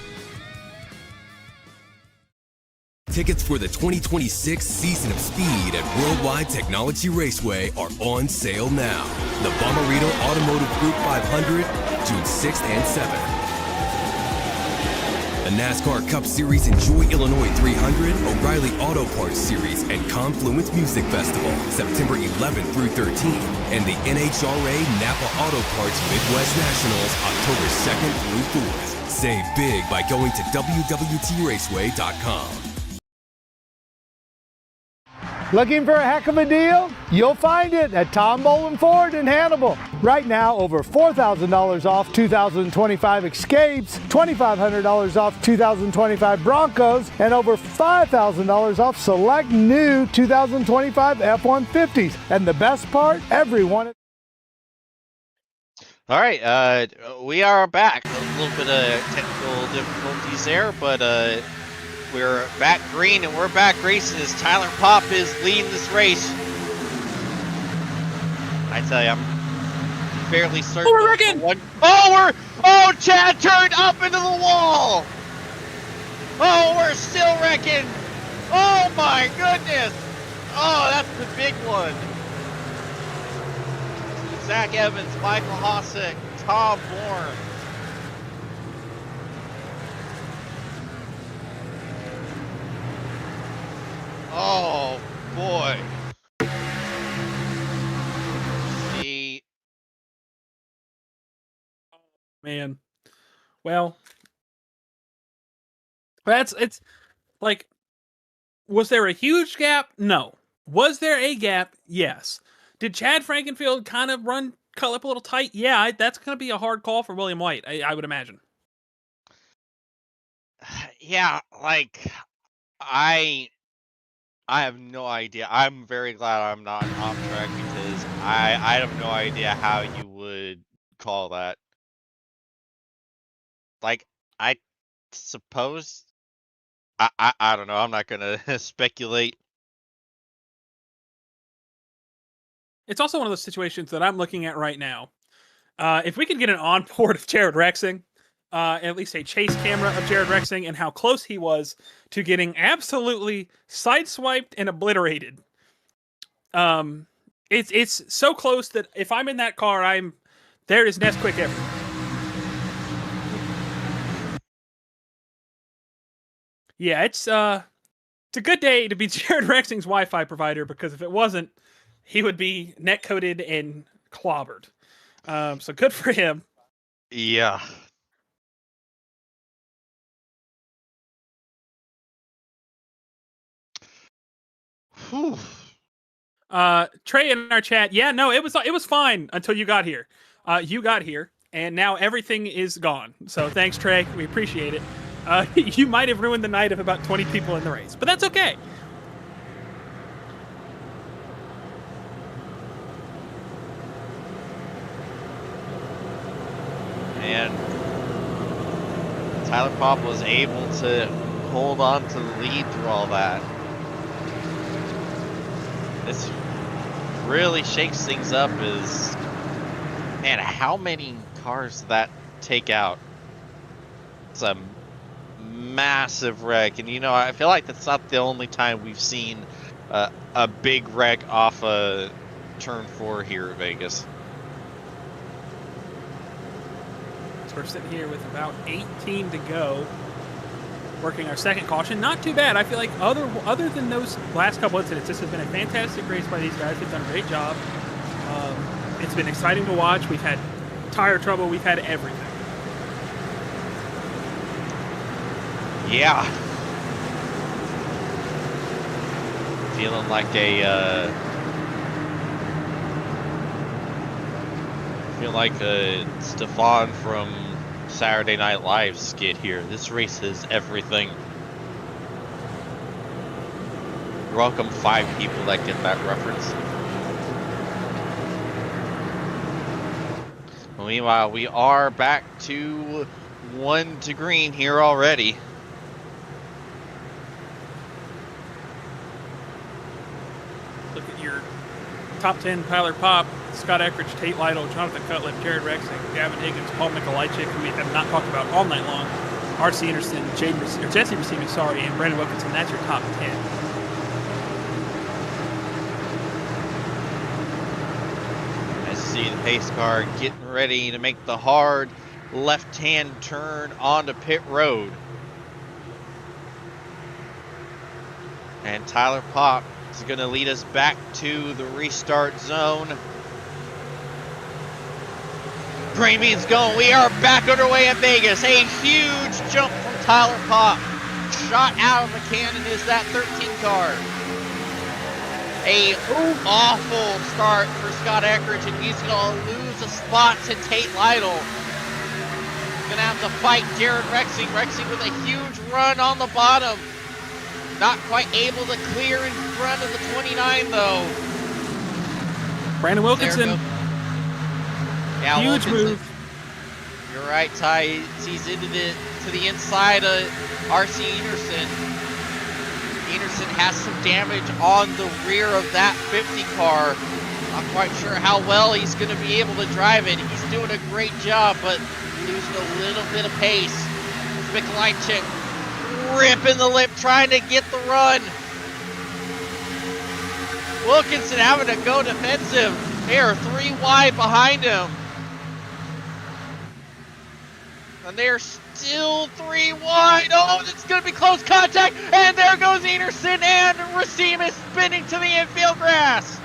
Tickets for the 2026 Season of Speed at Worldwide Technology Raceway are on sale now. The Bomarito Automotive Group 500, June 6th and 7th. The NASCAR Cup Series Enjoy Illinois 300, O'Reilly Auto Parts Series, and Confluence Music Festival, September 11th through 13th. And the NHRA Napa Auto Parts Midwest Nationals, October 2nd through 4th. Save big by going to WWTRaceway.com. Looking for a heck of a deal? You'll find it at Tom Bolin Ford in Hannibal. Right now, over $4,000 off 2025 Escapes, $2,500 off 2025 Broncos, and over $5,000 off select new 2025 F-150s. And the best part, everyone. All right, we are back. A little bit of technical difficulties there, but we're back green and we're back racing as Tyler Pop is leading this race. I tell you, I'm fairly certain. Oh, we're wrecking! Oh, Chad turned up into the wall. Oh, we're still wrecking. Oh my goodness. Oh, that's the big one. Zach Evans, Michael Hossack, Tom Bourne. Oh boy. See. Man. Well, it's like, was there a huge gap? No. Was there a gap? Yes. Did Chad Frankenfield kind of cut up a little tight? Yeah, that's going to be a hard call for William White, I would imagine. Yeah, like, I have no idea. I'm very glad I'm not off track because I have no idea how you would call that. Like, I suppose, I don't know. I'm not going to speculate. It's also one of those situations that I'm looking at right now. If we could get an onboard of Jared Rexing, at least a chase camera of Jared Rexing and how close he was to getting absolutely sideswiped and obliterated. It's so close that if I'm in that car, I'm there is Nesquik everywhere. Yeah, it's a good day to be Jared Rexing's Wi-Fi provider, because if it wasn't, he would be net-coated and clobbered. So good for him. Yeah. Whew. Trey in our chat, yeah, no, it was fine until you got here. You got here, and now everything is gone. So thanks, Trey. We appreciate it. You might have ruined the night of about 20 people in the race, but that's okay. And Tyler Pop was able to hold on to the lead through all that. This really shakes things up. Is, man, how many cars did that take out? It's a massive wreck. And, you know, I feel like that's not the only time we've seen a big wreck off a turn 4 here at Vegas. So we're sitting here with about 18 to go, working our second caution. Not too bad. I feel like other than those last couple incidents, this has been a fantastic race by these guys. They've done a great job. It's been exciting to watch. We've had tire trouble. We've had everything. Yeah. Feeling like a Stefan from Saturday Night Live skit here. This race is everything. You're welcome, 5 people that get that reference. Meanwhile, we are back to 1 to green here already. Look at your top 10: Tyler Pop, Scott Eckridge, Tate Lytle, Jonathan Cutlip, Jared Rexing, Gavin Higgins, Paul Mikolajczyk, who we have not talked about all night long, R.C. Anderson, Jesse Racine, sorry, and Brandon Wilkinson. That's your top 10. I see the pace car getting ready to make the hard left-hand turn onto pit road. And Tyler Pop is going to lead us back to the restart zone. Premium's going. We are back underway at Vegas. A huge jump from Tyler Pop. Shot out of the cannon is that 13 car. A awful start for Scott Eckridge, and he's going to lose a spot to Tate Lytle. Going to have to fight Jared Rexing. Rexing with a huge run on the bottom. Not quite able to clear in front of the 29, though. Brandon Wilkinson. Yeah, huge Wilkinson. move. You're right, Ty. He's into to the inside of R.C. Anderson. Anderson has some damage on the rear of that 50 car. Not quite sure how well he's going to be able to drive it. He's doing a great job, but losing a little bit of pace. Mikolajczyk ripping the lip, trying to get the run. Wilkinson having to go defensive. They are 3 wide behind him. And they're still 3 wide. Oh, it's going to be close contact. And there goes Anderson, and Racine is spinning to the infield grass.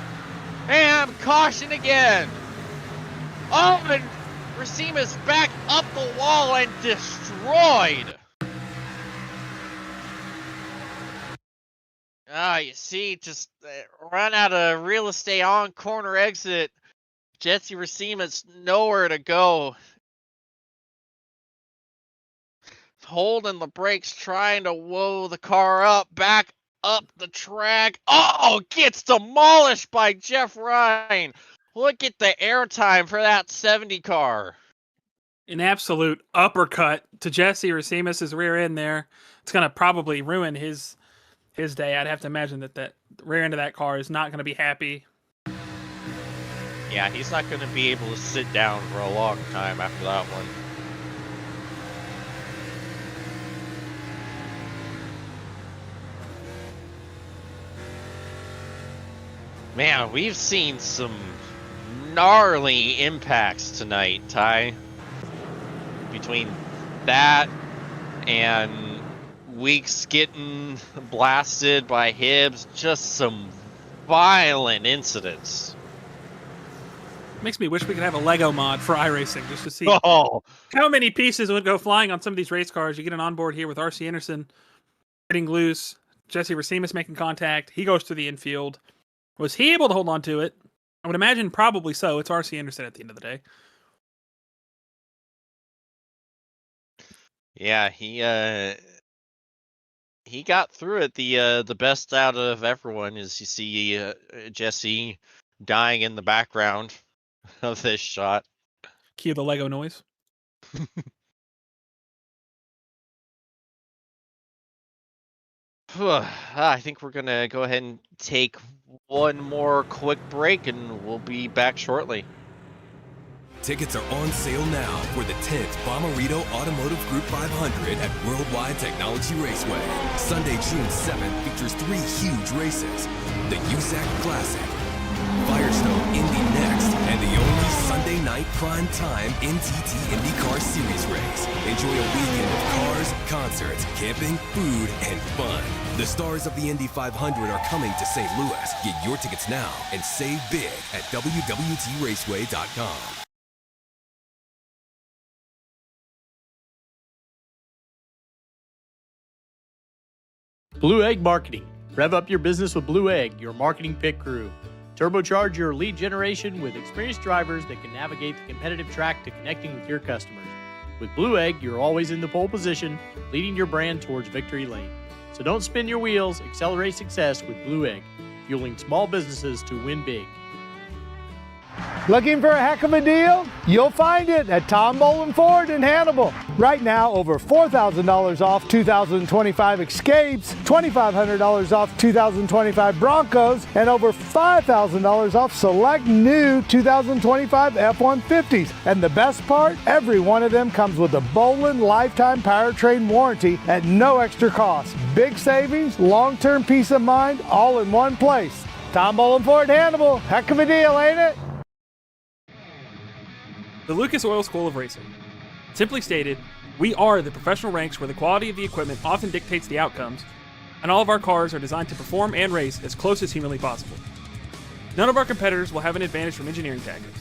And caution again. Oh, and Racine is back up the wall and destroyed. You see, just run out of real estate on corner exit. Jesse Racine is nowhere to go. Holding the brakes, trying to whoa the car up, back up the track. Oh, gets demolished by Jeff Ryan. Look at the airtime for that 70 car. An absolute uppercut to Jesse Racimus's rear end there. It's going to probably ruin his day. I'd have to imagine that rear end of that car is not going to be happy. Yeah, he's not going to be able to sit down for a long time after that one. Man, we've seen some gnarly impacts tonight, Ty. Between that and Weeks getting blasted by Hibbs, just some violent incidents. Makes me wish we could have a Lego mod for iRacing just to see Oh, how many pieces would go flying on some of these race cars. You get an onboard here with R.C. Anderson getting loose, Jesse Racimus making contact. He goes to the infield. Was he able to hold on to it? I would imagine probably so. It's R.C. Anderson at the end of the day. yeah, he got through it. The best out of everyone is you see Jesse dying in the background of this shot. Cue the Lego noise. I think we're gonna go ahead and take one more quick break, and we'll be back shortly. Tickets are on sale now for the 10th Bomarito Automotive Group 500 at Worldwide Technology Raceway. Sunday, June 7th features 3 huge races. The USAC Classic, Firestone Indy next, and the only Sunday night prime time NTT IndyCar Series race. Enjoy a weekend of cars, concerts, camping, food, and fun. The stars of the Indy 500 are coming to St. Louis. Get your tickets now and save big at WWTRaceway.com. Blue Egg Marketing. Rev up your business with Blue Egg, your marketing pit crew. Turbocharge your lead generation with experienced drivers that can navigate the competitive track to connecting with your customers. With Blue Egg, you're always in the pole position, leading your brand towards victory lane. So don't spin your wheels, accelerate success with Blue Egg, fueling small businesses to win big. Looking for a heck of a deal? You'll find it at Tom Bolin Ford in Hannibal. Right now, over $4,000 off 2025 Escapes, $2,500 off 2025 Broncos, and over $5,000 off select new 2025 F-150s. And the best part, every one of them comes with a Bolin lifetime powertrain warranty at no extra cost. Big savings, long-term peace of mind, all in one place. Tom Bolin Ford Hannibal. Heck of a deal, ain't it? The Lucas Oil School of Racing. Simply stated, we are the professional ranks where the quality of the equipment often dictates the outcomes, and all of our cars are designed to perform and race as close as humanly possible. None of our competitors will have an advantage from engineering tactics.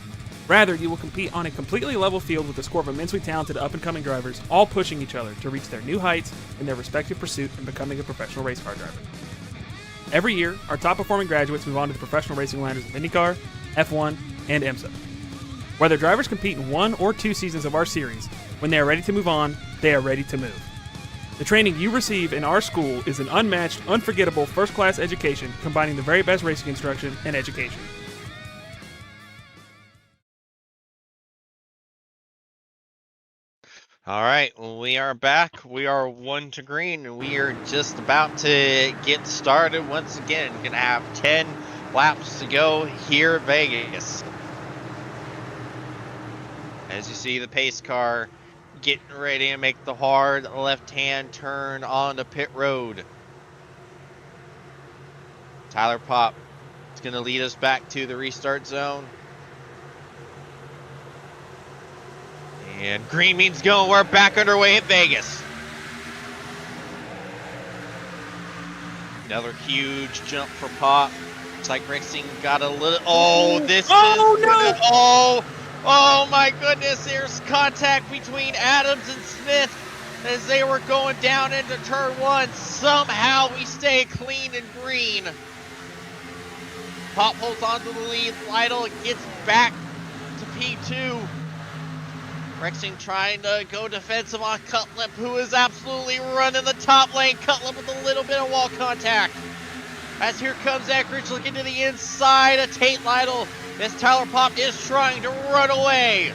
Rather, you will compete on a completely level field with a score of immensely talented up-and-coming drivers, all pushing each other to reach their new heights in their respective pursuit in becoming a professional race car driver. Every year, our top-performing graduates move on to the professional racing ladders of IndyCar, F1, and IMSA. Whether drivers compete in 1 or 2 seasons of our series, when they are ready to move on, they are ready to move. The training you receive in our school is an unmatched, unforgettable, first-class education combining the very best racing instruction and education. All right, we are back. We are 1 to green, and we are just about to get started once again. Gonna have 10 laps to go here at Vegas. As you see, the pace car getting ready to make the hard left-hand turn onto pit road. Tyler Popp is going to lead us back to the restart zone. And green means go. We're back underway at Vegas. Another huge jump for Popp. Looks like Racing got a little... Oh, this is... No! Oh my goodness, there's contact between Adams and Smith as they were going down into turn 1. Somehow we stay clean and green. Popp holds on to the lead. Lytle gets back to P2. Rexing trying to go defensive on Cutlip, who is absolutely running the top lane. Cutlip with a little bit of wall contact. As here comes Eckridge looking to the inside of Tate Lytle. As Tyler Popp is trying to run away.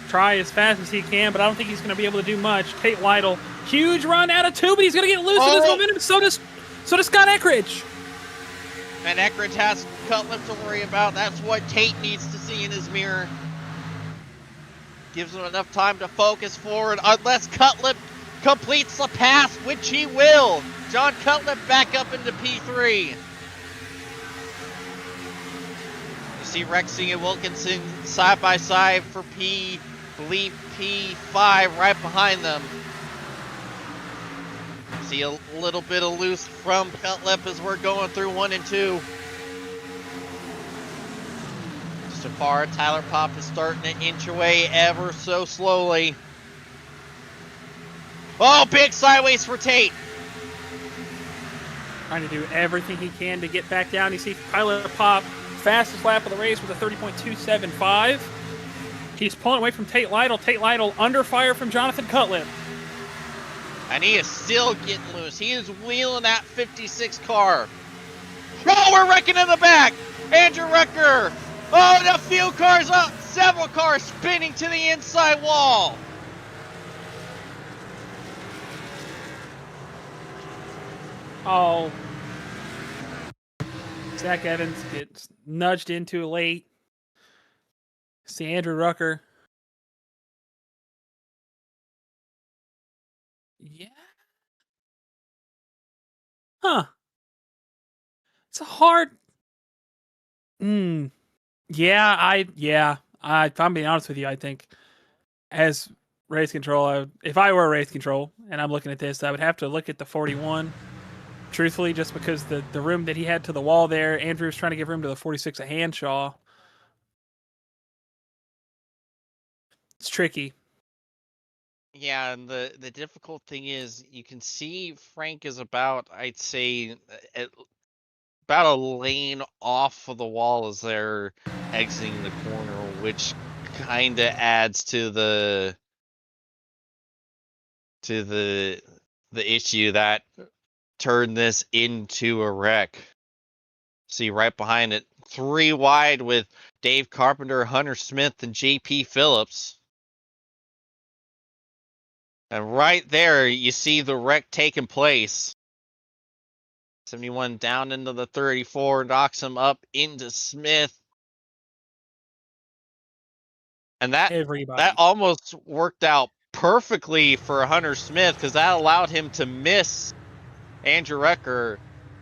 Try as fast as he can, but I don't think he's going to be able to do much. Tate Lytle, huge run out of 2, but he's going to get loose in his momentum. So does Scott Eckridge. And Eckridge has Cutlip to worry about. That's what Tate needs to see in his mirror. Gives him enough time to focus forward, unless Cutlip completes the pass, which he will. John Cutlip back up into P3. See Rexing and Wilkinson side by side for P5 right behind them. See a little bit of loose from Cutlip as we're going through 1 and 2. So far, Tyler Popp is starting to inch away ever so slowly. Oh, big sideways for Tate. Trying to do everything he can to get back down. You see Tyler Popp, fastest lap of the race with a 30.275. He's pulling away from Tate Lytle. Tate Lytle under fire from Jonathan Cutlip. And he is still getting loose. He is wheeling that 56 car. Oh, we're wrecking in the back. Andrew Rucker. Oh, the few cars up. Several cars spinning to the inside wall. Oh. Zach Evans gets nudged into late. See Andrew Rucker. Yeah. Huh. It's a hard. If I'm being honest with you, I think as race control, if I were race control and I'm looking at this, I would have to look at the 41. Truthfully, just because the room that he had to the wall there, Andrew's trying to give room to the 46 of Hanshaw. It's tricky. Yeah, and the difficult thing is you can see Frank is about, I'd say, about a lane off of the wall as they're exiting the corner, which kind of adds to the issue that turned this into a wreck. See right behind it, 3 wide with Dave Carpenter, Hunter Smith, and JP Phillips. And right there, you see the wreck taking place. 71 down into the 34, knocks him up into Smith. And that almost worked out perfectly for Hunter Smith, because that allowed him to miss Andrew Recker,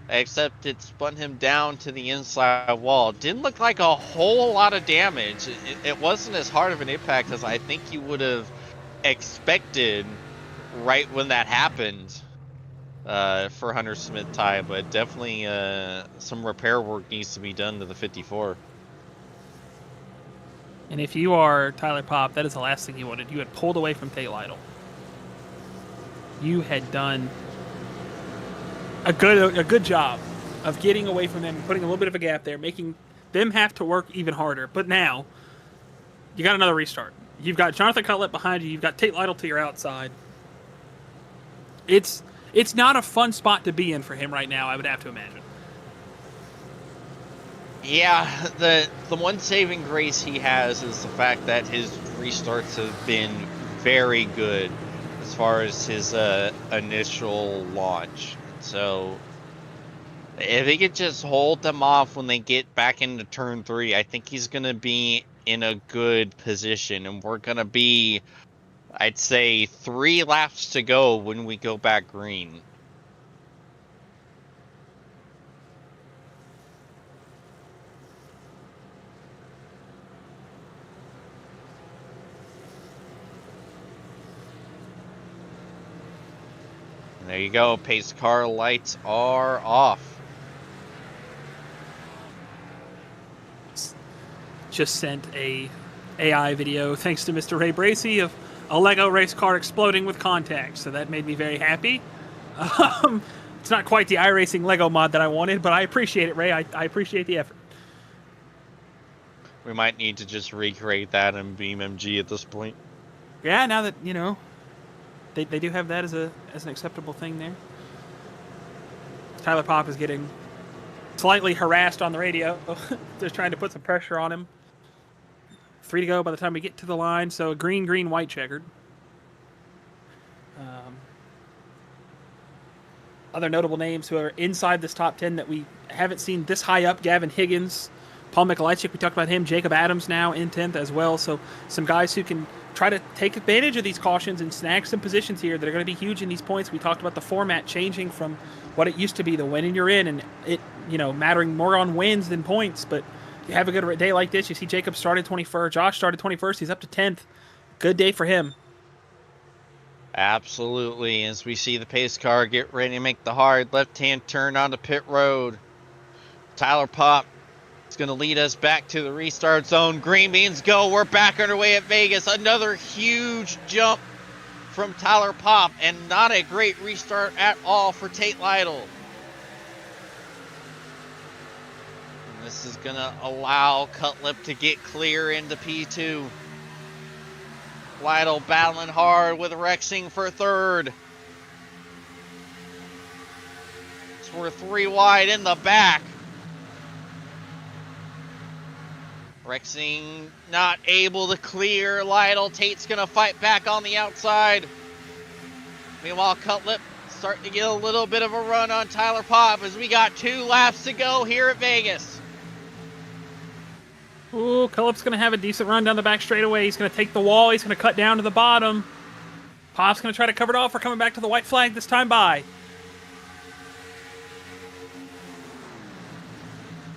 except it spun him down to the inside wall. Didn't look like a whole lot of damage. It wasn't as hard of an impact as I think you would have expected right when that happened for Hunter Smith, Ty, but definitely some repair work needs to be done to the 54. And if you are Tyler Popp, that is the last thing you wanted. You had pulled away from Tate Lytle. You had done a good job of getting away from them, putting a little bit of a gap there, making them have to work even harder. But now, you got another restart. You've got Jonathan Cutlip behind you. You've got Tate Lytle to your outside. It's not a fun spot to be in for him right now, I would have to imagine. Yeah, the one saving grace he has is the fact that his restarts have been very good as far as his initial launch. So if he could just hold them off when they get back into turn 3, I think he's going to be in a good position. And we're going to be, I'd say, 3 laps to go when we go back green. There you go, pace car lights are off. Just sent a AI video, thanks to Mr. Ray Bracey, of a Lego race car exploding with contact, so that made me very happy. It's not quite the iRacing Lego mod that I wanted, but I appreciate it, Ray. I appreciate the effort. We might need to just recreate that in BeamMG at this point. Yeah, now that, you know, they do have that as an acceptable thing there. Tyler Popp is getting slightly harassed on the radio. Just trying to put some pressure on him. 3 to go by the time we get to the line. So green, white checkered. Other notable names who are inside this top 10 that we haven't seen this high up: Gavin Higgins, Paul Mikulajczyk, we talked about him, Jacob Adams now in 10th as well. So some guys who can try to take advantage of these cautions and snag some positions here that are going to be huge in these points. We talked about the format changing from what it used to be, the win and you're in, and it, you know, mattering more on wins than points. But you have a good day like this. You see Jacob started 21st, Josh started 21st, he's up to 10th. Good day for him. Absolutely. As we see the pace car get ready to make the hard left-hand turn onto pit road, Tyler Popp is going to lead us back to the restart zone. Green beans go. We're back underway at Vegas. Another huge jump from Tyler Popp, and not a great restart at all for Tate Lytle. And this is going to allow Cutlip to get clear into P2. Lytle battling hard with Rexing for 3rd. So we're 3 wide in the back. Rexing not able to clear Lytle. Tate's going to fight back on the outside. Meanwhile, Cutlip starting to get a little bit of a run on Tyler Popp as we got 2 laps to go here at Vegas. Ooh, Cullip's going to have a decent run down the back straightaway. He's going to take the wall. He's going to cut down to the bottom. Pop's going to try to cover it off. We're coming back to the white flag this time by.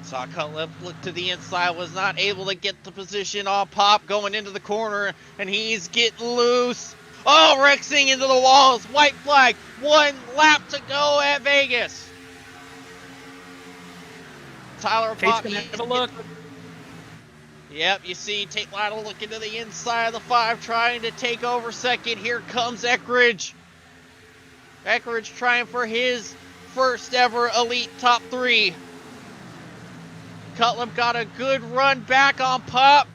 Saw Cutlip look to the inside, was not able to get the position on Pop going into the corner, and he's getting loose. Oh, Rexing into the walls. White flag. 1 lap to go at Vegas. Tyler Pop. Tate's going to have a look. Yep, you see Tate Lytle looking to the inside of the 5, trying to take over second. Here comes Eckridge. Eckridge trying for his first ever Elite Top 3. Cutlip got a good run back on Pop,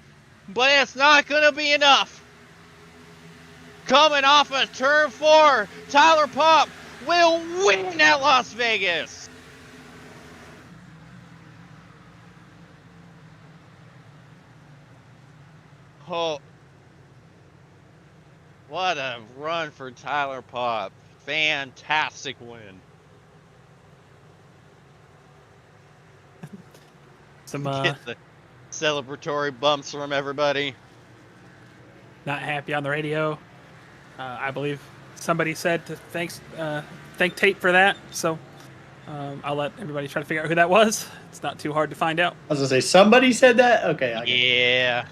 but it's not going to be enough. Coming off of turn 4, Tyler Pop will win at Las Vegas. Oh, what a run for Tyler Pop. Fantastic win. Some Get the celebratory bumps from everybody. not happy on the radio. I believe somebody said to thank Tate for that. So I'll let everybody try to figure out who that was. It's not too hard to find out. I was gonna say somebody said that. Okay. I get it. Yeah.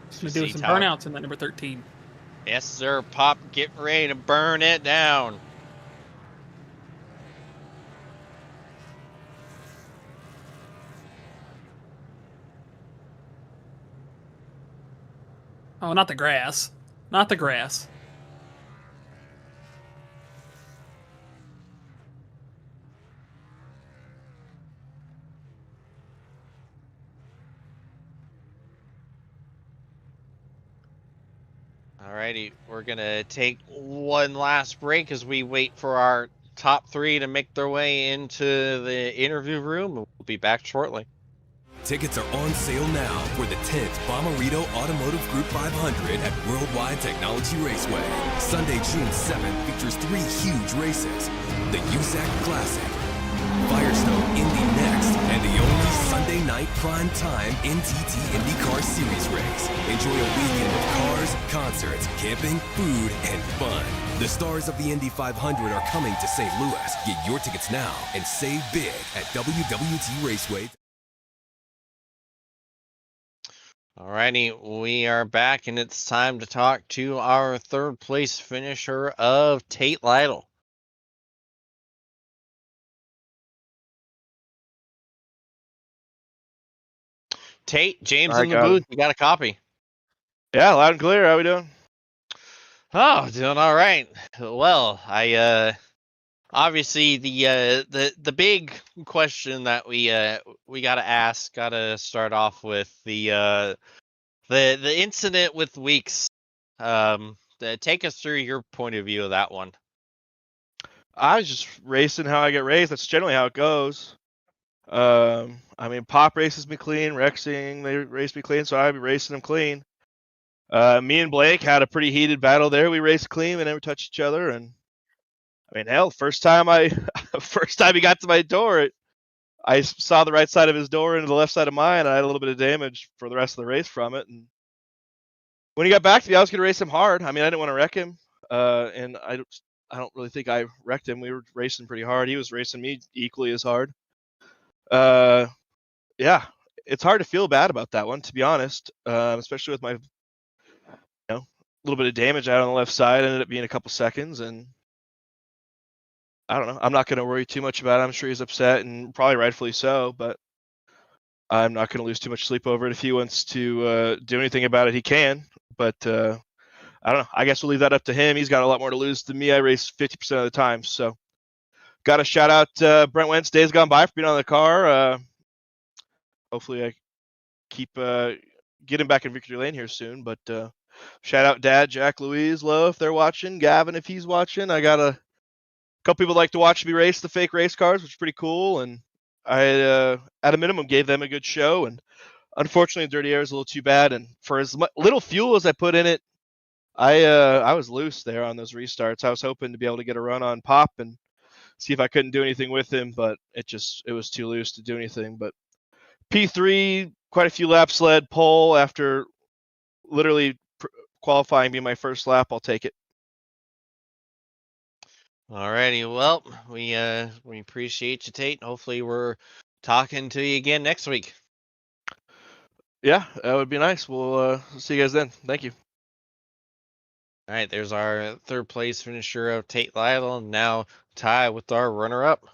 He's gonna do some burnouts in that number 13. Yes, sir. Pop getting ready to burn it down. Oh, not the grass. Not the grass. Alrighty, we're gonna take one last break as we wait for our top 3 to make their way into the interview room. We'll be back shortly. Tickets are on sale now for the 10th Bomarito Automotive Group 500 at Worldwide Technology Raceway. Sunday, June 7th features 3 huge races. The USAC Classic, Firestone Indy next, and the only Sunday night prime time NTT IndyCar Series race. Enjoy a weekend of cars, concerts, camping, food, and fun. The stars of the Indy 500 are coming to St. Louis. Get your tickets now and save big at WWT Raceway. Alrighty, we are back and it's time to talk to our 3rd place finisher of Tate Lytle. Tate, James in the booth, you got a copy. Yeah, loud and clear. How we doing? Oh, doing all right. Well, I obviously the big question that we gotta start off with the incident with Weeks. Take us through your point of view of that one. I was just racing how I get raced. That's generally how it goes. I mean, Pop races me clean, Rexing, they race me clean, so I'd be racing them clean. Me and Blake had a pretty heated battle there. We raced clean, we never touched each other, and I mean, hell, first time he got to my door, I saw the right side of his door into the left side of mine, and I had a little bit of damage for the rest of the race from it. And when he got back to me, I was going to race him hard. I mean, I didn't want to wreck him, and I don't really think I wrecked him. We were racing pretty hard. He was racing me equally as hard. Yeah, it's hard to feel bad about that one, to be honest, especially with my little bit of damage out on the left side. Ended up being a couple seconds, and I don't know. I'm not going to worry too much about it. I'm sure he's upset, and probably rightfully so, but I'm not going to lose too much sleep over it. If he wants to do anything about it, he can, but I don't know. I guess we'll leave that up to him. He's got a lot more to lose than me. I race 50% of the time, so got to shout out Brent Wentz, days gone by, for being on the car. Hopefully I keep getting back in victory lane here soon, but shout out Dad, Jack, Louise, Lowe, if they're watching, Gavin, if he's watching. I got a couple people like to watch me race the fake race cars, which is pretty cool, and I at a minimum gave them a good show. And unfortunately, Dirty Air is a little too bad, and for as little fuel as I put in it, I was loose there on those restarts. I was hoping to be able to get a run on Pop and see if I couldn't do anything with him, but it was too loose to do anything. But P3, quite a few laps led, pole after literally qualifying being my first lap. I'll take it. Alrighty, well, we appreciate you, Tate. Hopefully, we're talking to you again next week. Yeah, that would be nice. We'll see you guys then. Thank you. All right, there's our third place finisher of Tate Lyle. Now Ty with our runner-up.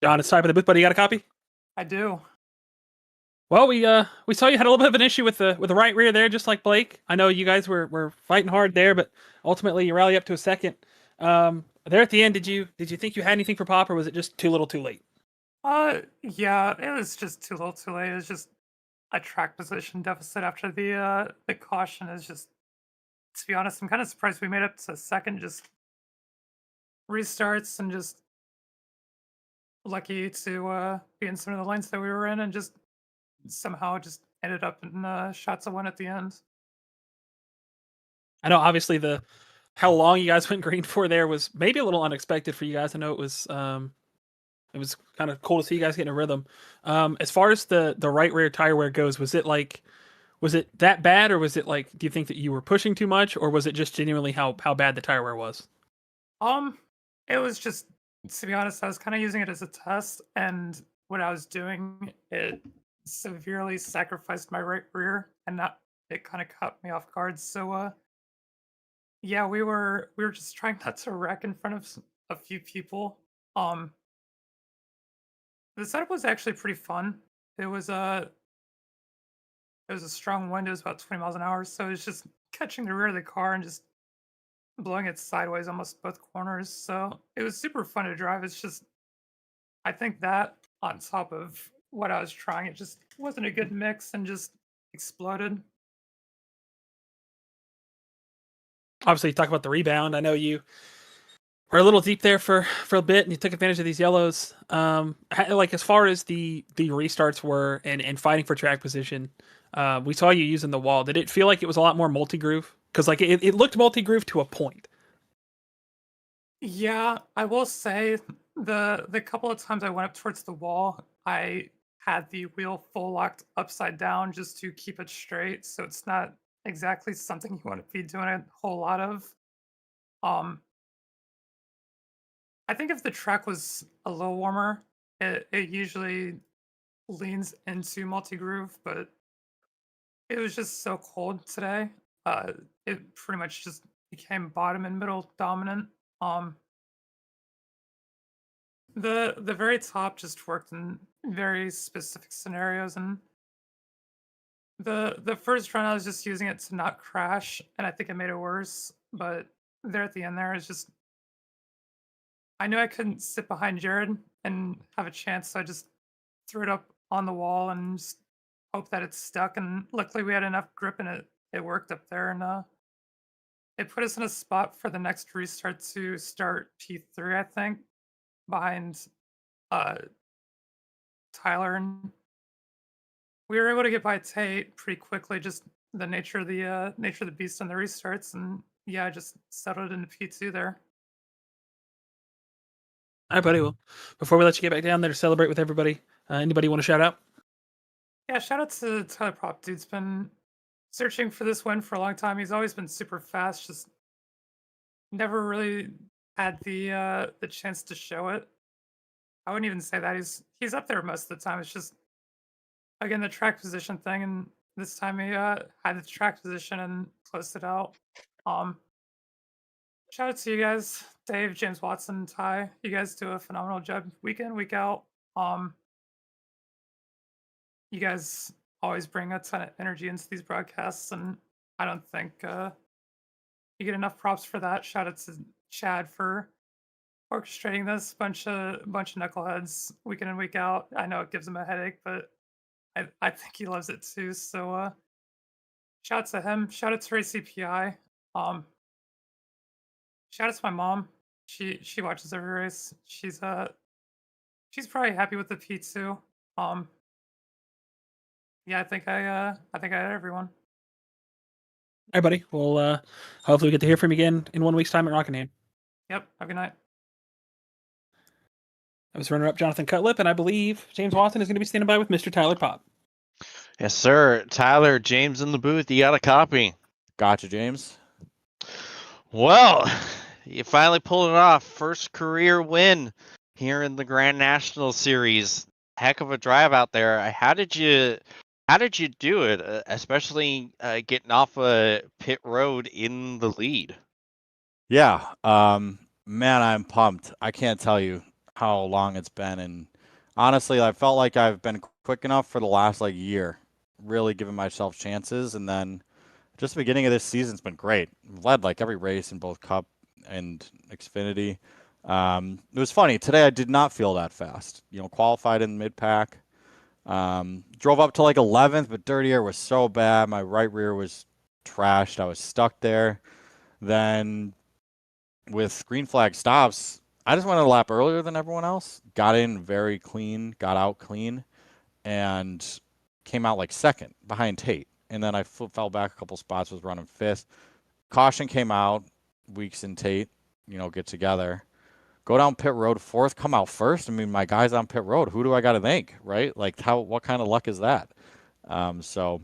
John, it's time for the booth buddy. You got a copy? I do. Well, we saw you had a little bit of an issue with the right rear there, just like Blake. I know you guys were fighting hard there, but ultimately you rally up to a second. There at the end, did you think you had anything for Pop, or was it just too little, too late? Yeah, it was just too little, too late. It was just a track position deficit after the caution. Is just, to be honest, I'm kind of surprised we made it to second. Just restarts and just lucky to be in some of the lanes that we were in, and just somehow just ended up in shots of one at the end. I know, obviously, how long you guys went green for there was maybe a little unexpected for you guys. I know it was kind of cool to see you guys getting a rhythm. As far as the right rear tire wear goes, was it that bad, or was it like, do you think that you were pushing too much, or was it just genuinely how bad the tire wear was? It was just, to be honest, I was kind of using it as a test, and what I was doing, it severely sacrificed my right rear, and it kind of caught me off guard. So, yeah, we were just trying not to wreck in front of a few people. The setup was actually pretty fun. It was a strong wind. It was about 20 miles an hour, so it was just catching the rear of the car and just blowing it sideways almost both corners. So it was super fun to drive. It's just, I think that on top of what I was trying, it just wasn't a good mix and just exploded. Obviously, you talk about the rebound. I know you were a little deep there for a bit, and you took advantage of these yellows. Like, as far as the restarts were and fighting for track position, we saw you using the wall. Did it feel like it was a lot more multi-groove? Because like it looked multi-groove to a point. Yeah, I will say the couple of times I went up towards the wall, I had the wheel full locked upside down just to keep it straight. So it's not exactly something you want to be doing a whole lot of. I think if the track was a little warmer, it usually leans into multi-groove, but it was just so cold today. It pretty much just became bottom and middle dominant. The very top just worked in very specific scenarios, and the first run I was just using it to not crash, and I think it made it worse. But there at the end there is just, I knew I couldn't sit behind Jared and have a chance, so I just threw it up on the wall and just hope that it stuck. And luckily, we had enough grip and it worked up there, and it put us in a spot for the next restart to start P3, I think, behind Tyler, and we were able to get by Tate pretty quickly. Just the nature of the beast on the restarts, and yeah, I just settled into P2 there. All right, buddy. Well, before we let you get back down there to celebrate with everybody, anybody want to shout out? Yeah, shout out to Tyler Prop. Dude's been searching for this win for a long time. He's always been super fast, just never really had the chance to show it. I wouldn't even say that. He's up there most of the time. It's just, again, the track position thing, and this time he had the track position and closed it out. Shout out to you guys, Dave, James Watson, Ty. You guys do a phenomenal job week in, week out. You guys always bring a ton of energy into these broadcasts, and I don't think you get enough props for that. Shout out to Chad for orchestrating this. Bunch of knuckleheads week in and week out. I know it gives him a headache, but I think he loves it too. So shout out to him. Shout out to RaceCPI. Shout out to my mom. She watches every race. She's probably happy with the P2. Yeah, I think I had everyone. right, buddy. We'll hopefully we get to hear from you again in 1 week's time at Rockingham. Yep. Have a good night. I was runner-up Jonathan Cutlip, and I believe James Watson is going to be standing by with Mr. Tyler Pop. Yes, sir. Tyler, James in the booth. You got a copy. Gotcha, James. Well, you finally pulled it off. First career win here in the Grand National Series. Heck of a drive out there. How did you do it, especially getting off a pit road in the lead? Yeah, man, I'm pumped. I can't tell you how long it's been, and honestly, I felt like I've been quick enough for the last year, really giving myself chances, and then just the beginning of this season's been great. Led every race in both Cup and Xfinity. It was funny today. I did not feel that fast. Qualified in mid pack. Drove up to 11th, but dirty air was so bad. My right rear was trashed. I was stuck there. Then with green flag stops, I just went a lap earlier than everyone else. Got in very clean, got out clean, and came out second behind Tate. And then I fell back a couple spots, was running fifth. Caution came out. Weeks and Tate, get together. Go down pit road fourth, come out first. I mean, my guy's on pit road. Who do I got to thank, right? What kind of luck is that? So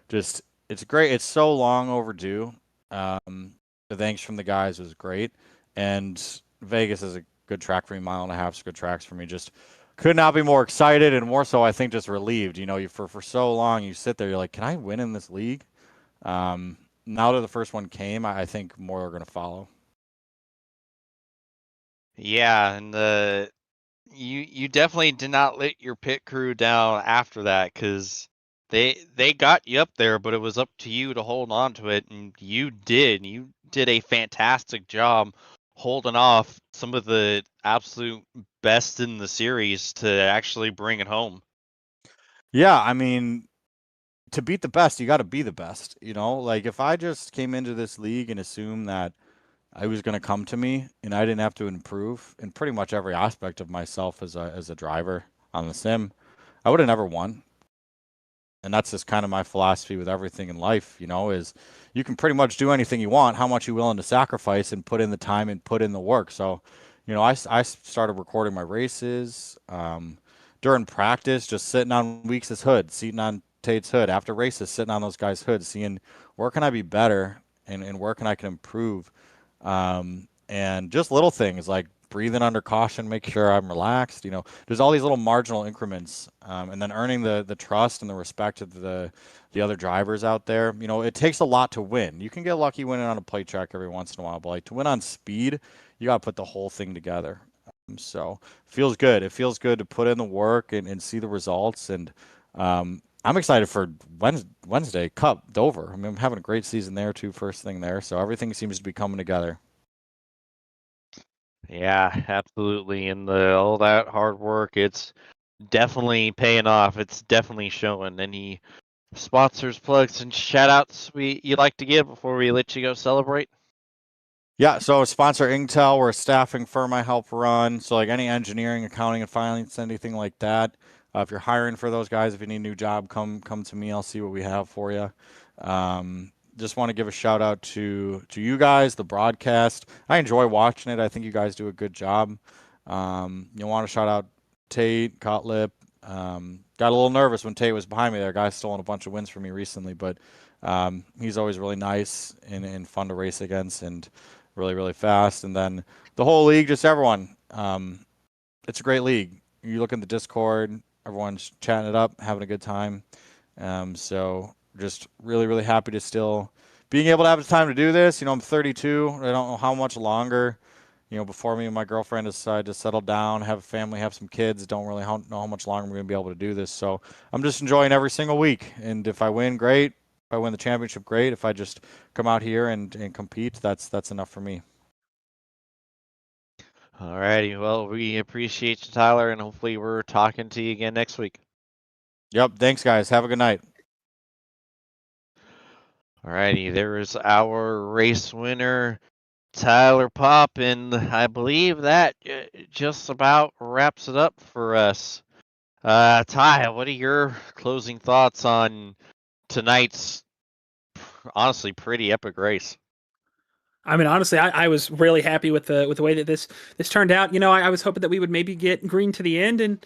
just, it's great. It's so long overdue. The thanks from the guys was great. And Vegas is a good track for me. Mile and a half is good tracks for me. Just could not be more excited, and more so, I think, just relieved. For so long, you sit there, you're like, can I win in this league? Now that the first one came, I think more are going to follow. Yeah, and you definitely did not let your pit crew down after that, because they got you up there, but it was up to you to hold on to it, and you did. You did a fantastic job holding off some of the absolute best in the series to actually bring it home. Yeah, I mean, to beat the best, you got to be the best. If I just came into this league and assumed that I was going to come to me and I didn't have to improve in pretty much every aspect of myself as a driver on the sim, I would have never won. And that's just kind of my philosophy with everything in life, is you can pretty much do anything you want. How much you willing to sacrifice and put in the time and put in the work. So, I started recording my races during practice, just sitting on Weeks' hood, sitting on Tate's hood, after races, sitting on those guys' hoods, seeing where can I be better and where can I improve. And just little things like breathing under caution, make sure I'm relaxed. There's all these little marginal increments, and then earning the trust and the respect of the other drivers out there. It takes a lot to win. You can get lucky winning on a plate track every once in a while, but to win on speed, you got to put the whole thing together. So feels good. It feels good to put in the work and see the results. And I'm excited for Wednesday Cup Dover. I mean, I'm having a great season there too. First thing there, so everything seems to be coming together. Yeah, absolutely. And all that hard work, it's definitely paying off. It's definitely showing. Any sponsors, plugs, and shout outs you'd like to give before we let you go celebrate? Yeah, so sponsor Intel, we're a staffing firm I help run. So any engineering, accounting, and finance, anything like that. If you're hiring for those guys, if you need a new job, come to me. I'll see what we have for you. Just want to give a shout out to you guys, the broadcast. I enjoy watching it. I think you guys do a good job. You want to shout out Tate, Cutlip. Got a little nervous when Tate was behind me there. Guy's stolen a bunch of wins for me recently, but he's always really nice and fun to race against and really, really fast. And then the whole league, just everyone. It's a great league. You look in the Discord, everyone's chatting it up, having a good time. So just really, really happy to still being able to have the time to do this. I'm 32. I don't know how much longer, before me and my girlfriend decide to settle down, have a family, have some kids. Don't really know how much longer we're going to be able to do this. So I'm just enjoying every single week. And if I win, great. If I win the championship, great. If I just come out here and compete, that's enough for me. All righty. Well, we appreciate you, Tyler, and hopefully we're talking to you again next week. Yep. Thanks, guys. Have a good night. All righty. There is our race winner, Tyler Pop, and I believe that just about wraps it up for us. Ty, what are your closing thoughts on tonight's honestly pretty epic race. I mean, honestly, I was really happy with the way that this turned out. You know, I was hoping that we would maybe get green to the end, and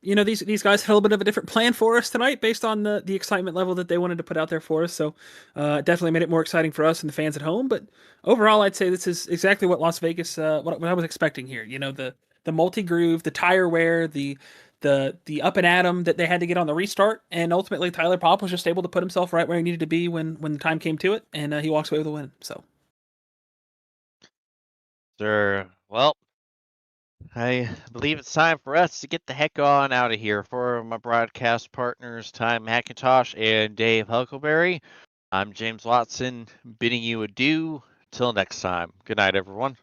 you know, these guys had a little bit of a different plan for us tonight based on the excitement level that they wanted to put out there for us. So it definitely made it more exciting for us and the fans at home. But overall, I'd say this is exactly what Las Vegas, what I was expecting here. You know, the multi groove, the tire wear, the up and atom that they had to get on the restart, and ultimately Tyler Popp was just able to put himself right where he needed to be when the time came to it, and he walks away with a win. So. Sure. Well, I believe it's time for us to get the heck on out of here. For my broadcast partners, Ty McIntosh and Dave Huckleberry, I'm James Watson, bidding you adieu. Till next time. Good night, everyone.